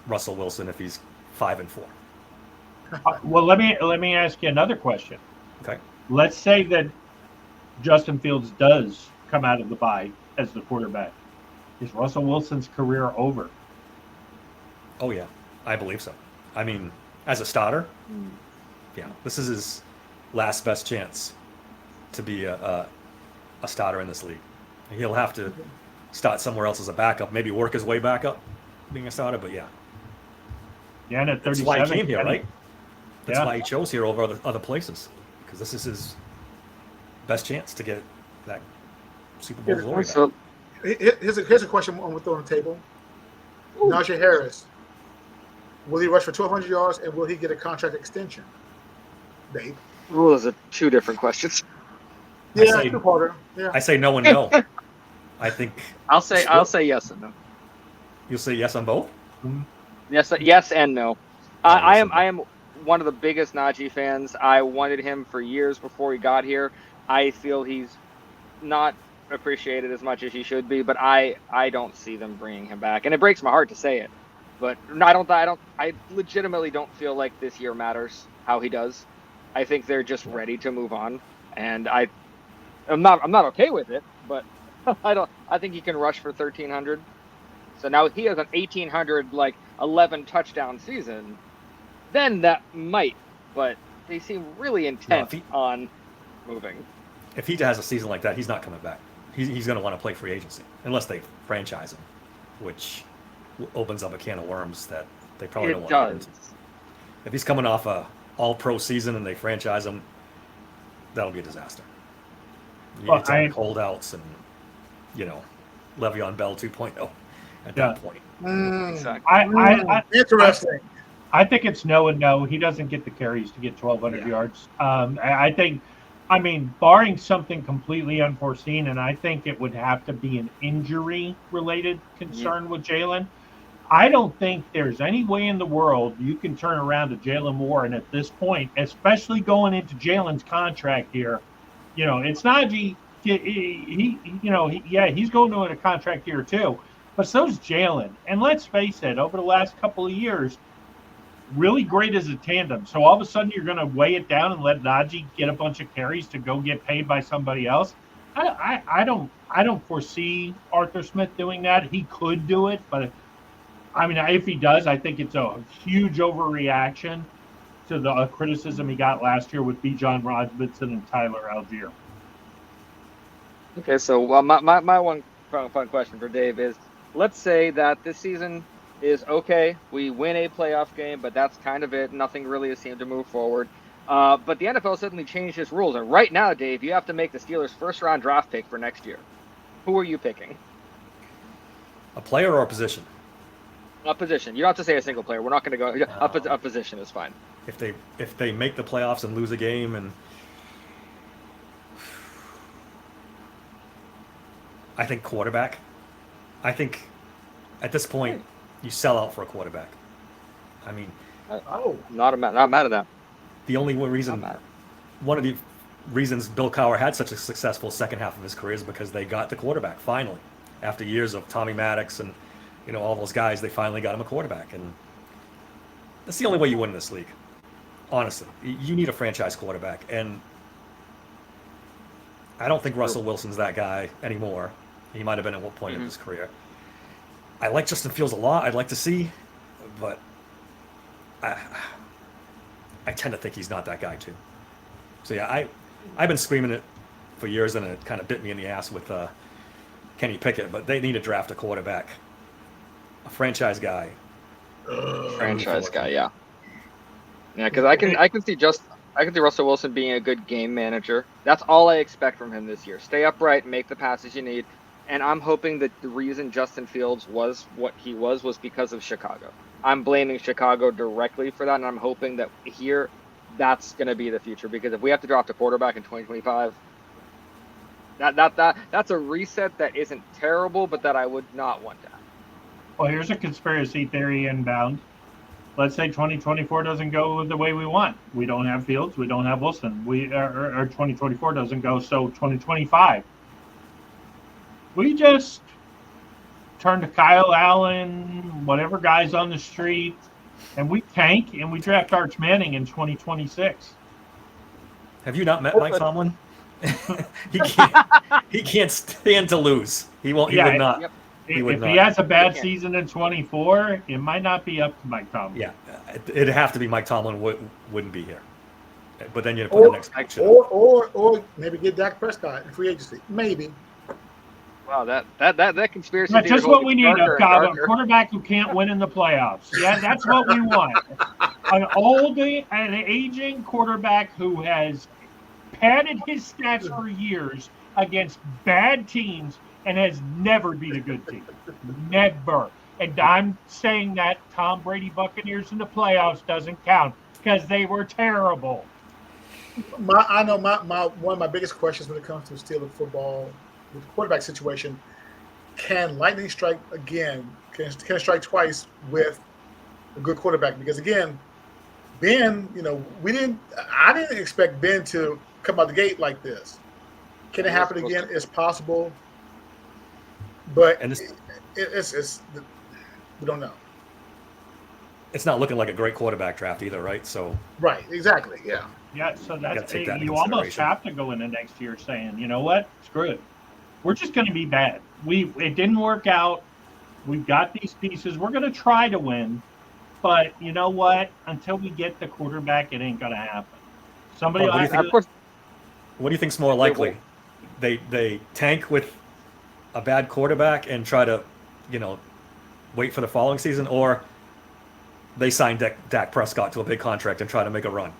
Russell Wilson if he's 5-4. Well, let me ask you another question. Okay. Let's say that Justin Fields does come out of the bye as the quarterback. Is Russell Wilson's career over? Oh yeah, I believe so. I mean, as a starter, yeah, this is his last best chance to be a starter in this league. He'll have to start somewhere else as a backup, maybe work his way back up being a starter, but yeah. Yeah, and at 37, that's why he came here, right? That's yeah. why he chose here over other places, because this is his best chance to get that Super Bowl glory back. Here's a question we'll throw on the table. Najee Harris, will he rush for 1,200 yards, and will he get a contract extension? Dave? Well, those are two different questions. Yeah, two-parter. Yeah. I say no and no. I think I'll say yes and no. You'll say yes on both? Yes and no. I am one of the biggest Najee fans. I wanted him for years before he got here. I feel he's not appreciated as much as he should be, but I don't see them bringing him back, and it breaks my heart to say it. But no, I legitimately don't feel like this year matters how he does. I think they're just ready to move on, and I'm not okay with it, but I think he can rush for 1,300. So now he has an 1,800 like 11 touchdown season. Then that might, but they seem really No, intent on moving. if he has a season like that, he's not coming back. He's going to want to play free agency unless they franchise him, which opens up a can of worms that they probably don't It want to get does. into. If he's coming off a all-pro season and they franchise him, that'll be a disaster. Well, It's like holdouts and, Le'Veon Bell 2.0 at that point. Exactly. Interesting. I think it's no and no. He doesn't get the carries to get 1,200 yards. I think, barring something completely unforeseen, and I think it would have to be an injury-related concern with Jalen. I don't think there's any way in the world you can turn around to Jalen Moore, and at this point, especially going into Jalen's contract here, it's not he's going to a contract here too, but so's Jalen. And let's face it, over the last couple of years, really great as a tandem. So all of a sudden you're going to weigh it down and let Najee get a bunch of carries to go get paid by somebody else. I don't foresee Arthur Smith doing that. He could do it, but if he does, I think it's a huge overreaction to the criticism he got last year with Bijan Robinson and Tyler Algier. Okay, so my one fun question for Dave is, let's say that this season is okay. We win a playoff game, but that's kind of it. Nothing really has seemed to move forward. But the NFL suddenly changed its rules. And right now, Dave, you have to make the Steelers' first-round draft pick for next year. Who are you picking? A player or a position? A position. You don't have to say a single player. We're not going to go. A position is fine. If they make the playoffs and lose a game, and I think quarterback. I think at this point you sell out for a quarterback. Not mad at that. The only one of the reasons Bill Cowher had such a successful second half of his career is because they got the quarterback finally. After years of Tommy Maddox and all those guys, they finally got him a quarterback, and that's the only way you win in this league. Honestly, you need a franchise quarterback, and I don't think Russell Wilson's that guy anymore. He might have been at one point in his career. I like Justin Fields a lot. I'd like to see, but I tend to think he's not that guy too. So yeah, I've been screaming it for years, and it kind of bit me in the ass with Kenny Pickett. But they need to draft a quarterback, a franchise guy. Yeah. Yeah, because I can see Russell Wilson being a good game manager. That's all I expect from him this year. Stay upright, make the passes you need. And I'm hoping that the reason Justin Fields was what he was because of Chicago. I'm blaming Chicago directly for that, and I'm hoping that here that's going to be the future. Because if we have to draft a quarterback in 2025, that's a reset that isn't terrible, but that I would not want to have. Well, here's a conspiracy theory inbound. Let's say 2024 doesn't go the way we want. We don't have Fields. We don't have Wilson. Or 2024 doesn't go, so 2025. We just turn to Kyle Allen, whatever guys on the street, and we tank and we draft Arch Manning in 2026. Have you not met Mike Tomlin? He can't stand to lose. He won't. He would not. Yep. If he has a bad season in 24, it might not be up to Mike Tomlin. Yeah, it'd have to be Mike Tomlin wouldn't be here. But then you put the next coach in. Or maybe get Dak Prescott in free agency. Maybe. Wow, that conspiracy. That's just what we need, a quarterback who can't win in the playoffs. Yeah, that's what we want. An aging quarterback who has padded his stats for years against bad teams and has never beat a good team. Never. And I'm saying that Tom Brady Buccaneers in the playoffs doesn't count because they were terrible. I know one of my biggest questions when it comes to Steelers football with the quarterback situation: can lightning strike again? Can it strike twice with a good quarterback? Because again, Ben, I didn't expect Ben to come out the gate like this. Can it happen again? It's possible, but it's we don't know. it's not looking like a great quarterback draft either, right? So Right, exactly. Yeah. Yeah, so that's take that into you almost consideration. have to go into next year saying, you know what, screw it. We're just going to be bad. It didn't work out. We've got these pieces. We're going to try to win, but you know what? Until we get the quarterback, it ain't going to happen. Somebody Bob, what do you like think? What do you think's more likely? They tank with a bad quarterback and try to, wait for the following season, or they sign Dak Prescott to a big contract and try to make a run.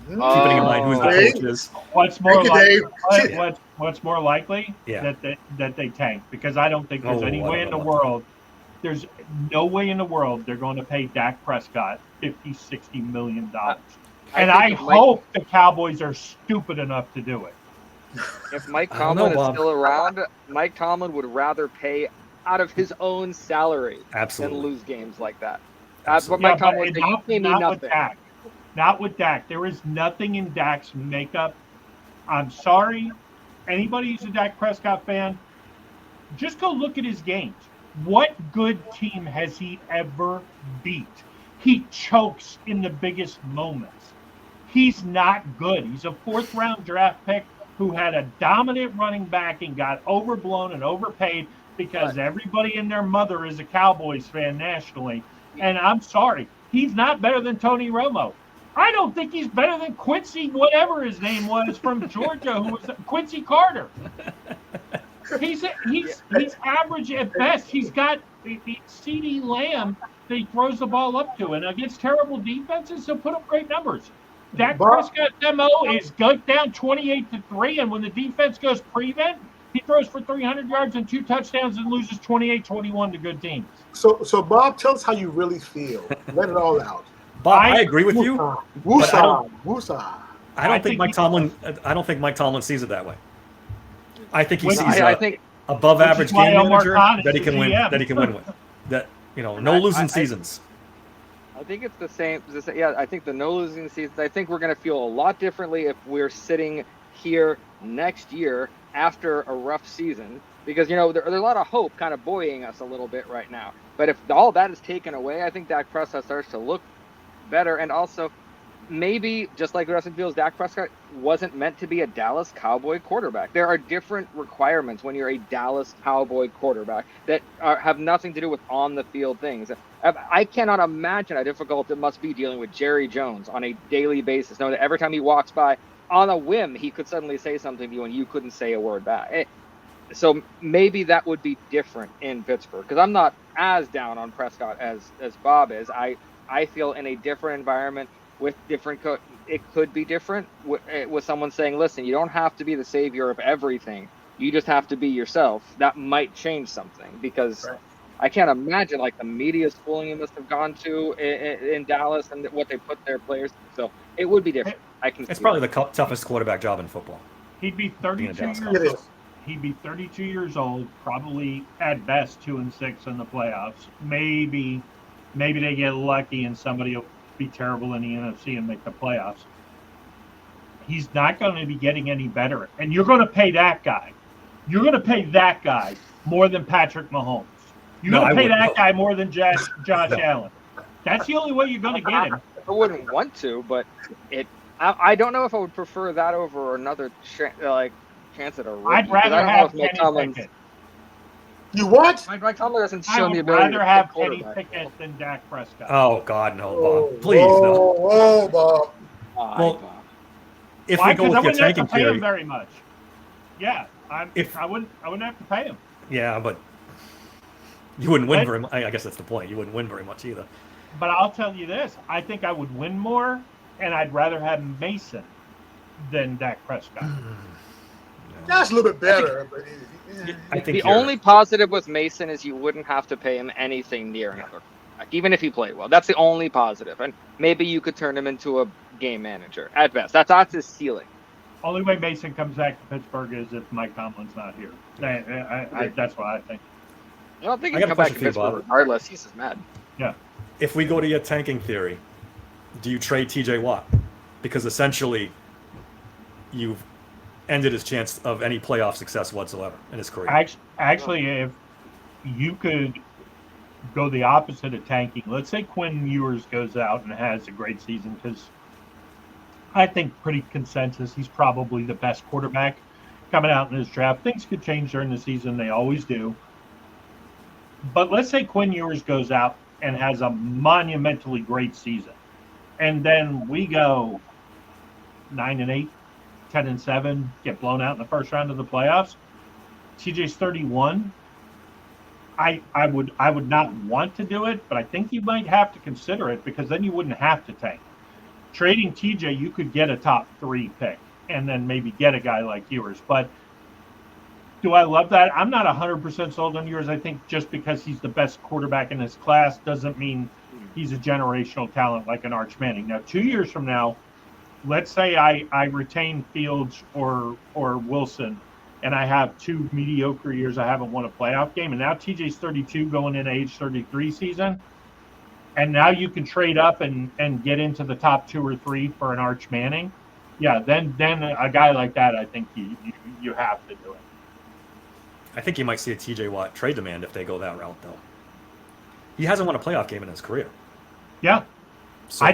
Keeping in mind who's the Dave? coach is. what's more Thank you, likely? Dave. What's more likely? Yeah. That they tank, because I don't think there's Oh, any I way don't in know the about that. world. There's no way in the world they're going to pay Dak Prescott $50-60 million. And I hope the Cowboys are stupid enough to do it. If Mike I don't know, Tomlin is Bob. still around, Mike Tomlin would rather pay out of his own salary Absolutely. than lose games like that. That's Absolutely. what Mike Yeah, Tomlin would say. You pay me not with nothing. Dak. Not with Dak. There is nothing in Dak's makeup. I'm sorry. Anybody who's a Dak Prescott fan, just go look at his games. What good team has he ever beat? He chokes in the biggest moments. He's not good. He's a fourth-round draft pick who had a dominant running back and got overblown and overpaid because everybody and their mother is a Cowboys fan nationally. And I'm sorry, he's not better than Tony Romo. I don't think he's better than Quincy, whatever his name was, from Georgia, who was Quincy Carter. He's average at best. He's got CeeDee Lamb that he throws the ball up to, and against terrible defenses, he'll put up great numbers. Dak Prescott's MO is go down 28-3, and when the defense goes prevent, he throws for 300 yards and 2 touchdowns and loses 28-21 to good teams. So Bob, tell us how you really feel. Let it all out. Bob, I agree with you. Woosah. I don't think Mike Tomlin sees it that way. I think he sees I think above average game manager that he can win. GM. That he can win with. That no losing seasons. I think it's the same. Yeah, I think the no losing seasons. I think we're going to feel a lot differently if we're sitting here next year after a rough season, because there's a lot of hope kind of buoying us a little bit right now. But if all that is taken away, I think Dak Prescott starts to look better, and also maybe just like Justin Fields, Dak Prescott wasn't meant to be a Dallas Cowboy quarterback. There are different requirements when you're a Dallas Cowboy quarterback that have nothing to do with on the field things. I cannot imagine how difficult it must be dealing with Jerry Jones on a daily basis, knowing that every time he walks by, on a whim, he could suddenly say something to you and you couldn't say a word back. So maybe that would be different in Pittsburgh, because I'm not as down on Prescott as Bob is. I feel in a different environment with different it could be different with someone saying, listen, you don't have to be the savior of everything. You just have to be yourself. That might change something, because I can't imagine like the media schooling he must have gone to in Dallas and what they put their players through. So it would be different. It's probably the toughest quarterback job in football. He'd be 32 years old. He'd be 32 years old, probably at best 2-6 in the playoffs. Maybe they get lucky and somebody will be terrible in the NFC and make the playoffs. He's not going to be getting any better. And you're going to pay that guy. You're going to pay that guy more than Patrick Mahomes. You're going to pay that guy more than Josh Allen. That's the only way you're going to get him. I wouldn't want to, but I don't know if I would prefer that over another chance at a rookie. I'd rather have Kenny Pickett. You what? Mike Tomlin doesn't I show the would ability to rather have pick Kenny quarterback. Pickett than Dak Prescott. Oh God, no, Bob! Please, no. Oh, Bob. Well, if Why? we go with I your wouldn't have to tanking pay him theory, very much. Yeah, I wouldn't have to pay him. yeah, but you wouldn't win very much. I guess that's the point. You wouldn't win very much either. But I'll tell you this: I think I would win more, and I'd rather have Mason than Dak Prescott. That's a little bit better. I think the only positive with Mason is you wouldn't have to pay him anything near another, even if he played well. That's the only positive, and maybe you could turn him into a game manager at best. That's his ceiling. Only way Mason comes back to Pittsburgh is if Mike Tomlin's not here. That's what I think. I don't think I he got can a come back to question for you, Pittsburgh Bob. regardless. He's just mad. Yeah. If we go to your tanking theory, do you trade TJ Watt? Because essentially, you've ended his chance of any playoff success whatsoever in his career. Actually, if you could go the opposite of tanking. Let's say Quinn Ewers goes out and has a great season, because I think pretty consensus he's probably the best quarterback coming out in this draft. Things could change during the season. They always do. But let's say Quinn Ewers goes out and has a monumentally great season. And then we go 9-8, 10-7, get blown out in the first round of the playoffs. TJ's 31. I would not want to do it, but I think you might have to consider it, because then you wouldn't have to tank. Trading TJ, you could get a top 3 pick and then maybe get a guy like Ewers. But do I love that? I'm not 100% sold on Ewers. I think just because he's the best quarterback in his class doesn't mean he's a generational talent like an Arch Manning. Now, 2 years from now, let's say I retain Fields or Wilson, and I have 2 mediocre years. I haven't won a playoff game, and now TJ's 32 going into age 33 season. And now you can trade up and get into the top 2 or 3 for an Arch Manning. Yeah, then a guy like that, I think you have to do it. I think you might see a TJ Watt trade demand if they go that route, though. He hasn't won a playoff game in his career. Yeah, So I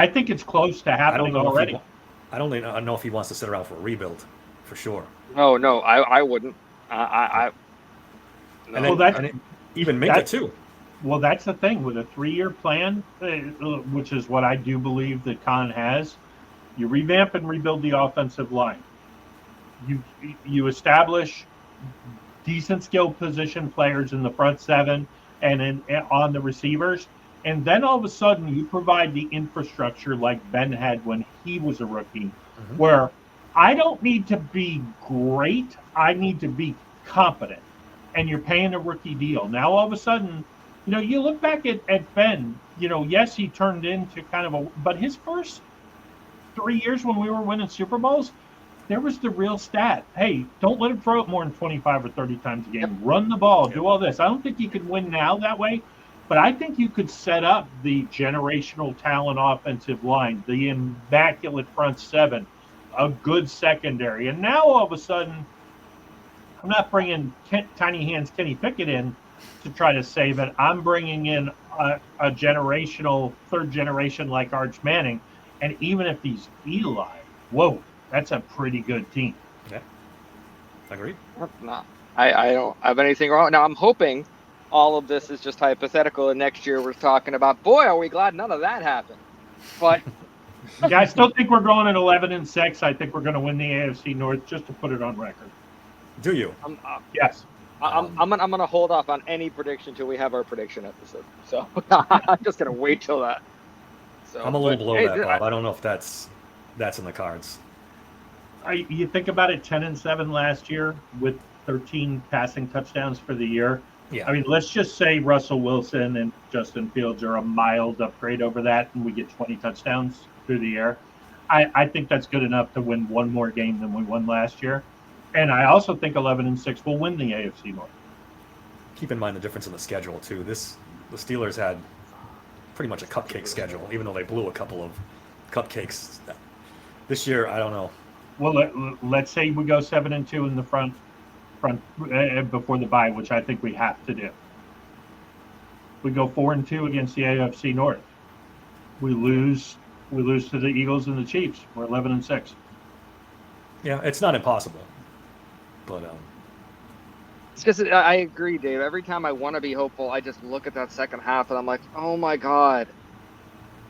think it's close to happening already. I don't know if he wants to sit around for a rebuild, for sure. No, I wouldn't. No. And then, Well, and even Minka too. Well, that's the thing with a 3-year plan, which is what I do believe that Khan has. You revamp and rebuild the offensive line. You establish decent skill position players in the front 7 and on the receivers, and then all of a sudden you provide the infrastructure like Ben had when he was a rookie, where I don't need to be great, I need to be competent, and you're paying a rookie deal. Now all of a sudden, you look back at Ben, yes, he turned into kind of but his first 3 years when we were winning Super Bowls, there was the real stat. Hey, don't let him throw it more than 25 or 30 times a game. Yep. Run the ball, do all this. I don't think you could win now that way, but I think you could set up the generational talent offensive line, the immaculate front 7, a good secondary. And now all of a sudden, I'm not bringing Tiny Hands Kenny Pickett in to try to save it. I'm bringing in a generational, 3rd generation like Arch Manning. And even if he's Eli, whoa, that's a pretty good team. Yeah, agreed. No, I don't have anything wrong. Now, I'm hoping all of this is just hypothetical, and next year we're talking about, boy, are we glad none of that happened. But yeah, I still think we're going at 11-6. I think we're going to win the AFC North, just to put it on record. Do you? Yes. I'm gonna hold off on any prediction till we have our prediction episode. So I'm just gonna wait till that. So I'm a little below that, Bob. I don't know if that's in the cards. You think about it, 10-7 last year with 13 passing touchdowns for the year. Yeah. I mean, let's just say Russell Wilson and Justin Fields are a mild upgrade over that, and we get 20 touchdowns through the air. I think that's good enough to win one more game than we won last year. And I also think 11-6 will win the AFC North. Keep in mind the difference in the schedule, too. The Steelers had pretty much a cupcake schedule, even though they blew a couple of cupcakes. This year, I don't know. Well, let's say we go 7-2 in the front before the bye, which I think we have to do. We go 4-2 against the AFC North. We lose to the Eagles and the Chiefs. We're 11-6. Yeah, it's not impossible, but it's just, I agree, Dave. Every time I want to be hopeful, I just look at that second half and I'm like, oh my God.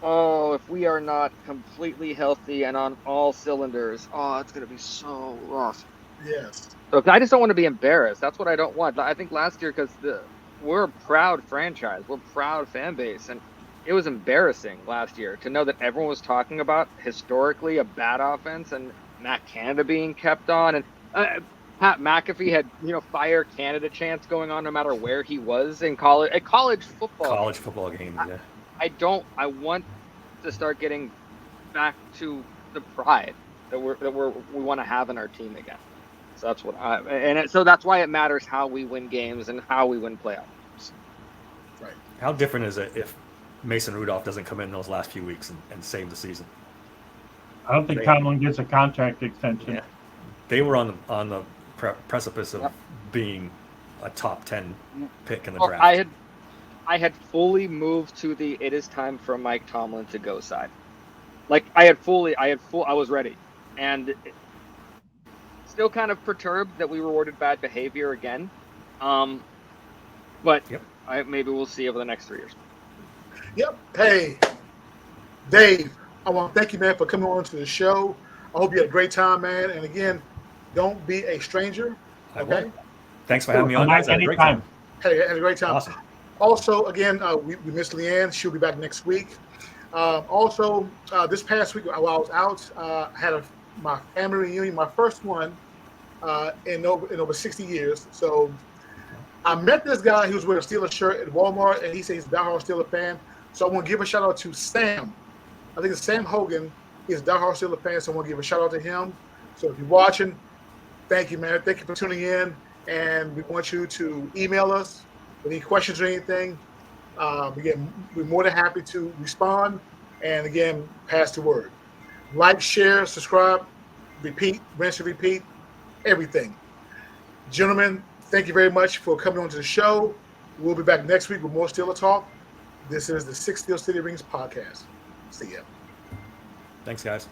Oh, if we are not completely healthy and on all cylinders, it's going to be so rough. Yes. So I just don't want to be embarrassed. That's what I don't want. I think last year, because we're a proud franchise, we're a proud fan base, and it was embarrassing last year to know that everyone was talking about historically a bad offense and Matt Canada being kept on, and Pat McAfee had fire Canada chants going on no matter where he was in college football. College football games, yeah. I want to start getting back to the pride that we want to have in our team again. So that's what so that's why it matters how we win games and how we win playoff games. Right. How different is it if Mason Rudolph doesn't come in those last few weeks and save the season? I don't think Tomlin gets a contract extension. Yeah. They were on the precipice of being a top 10 pick in the draft. I had fully moved to the "it is time for Mike Tomlin to go" side. Like I was ready, and still kind of perturbed that we rewarded bad behavior again. But Yep. maybe we'll see over the next 3 years. Yep. Hey, Dave, I want to thank you, man, for coming on to the show. I hope you had a great time, man. And again, don't be a stranger. I Okay. will. Thanks for having me Come on, back guys. I had a great time. anytime. Had a great time. Awesome. Also, again, we miss Leanne. She'll be back next week. Also, this past week while I was out, I had my family reunion, my first one in over 60 years. So I met this guy. He was wearing a Steelers shirt at Walmart, and he said he's a diehard Steelers fan. So I want to give a shout out to Sam. I think it's Sam Hogan. He's a diehard Steelers fan, so I want to give a shout out to him. So if you're watching, thank you, man. Thank you for tuning in, and we want you to email us with any questions or anything. Again, we're more than happy to respond, and again, pass the word. Like, share, subscribe, repeat, rinse and repeat, everything. Gentlemen, thank you very much for coming on to the show. We'll be back next week with more Steeler Talk. This is the Six Steel City Rings podcast. See ya. Thanks, guys.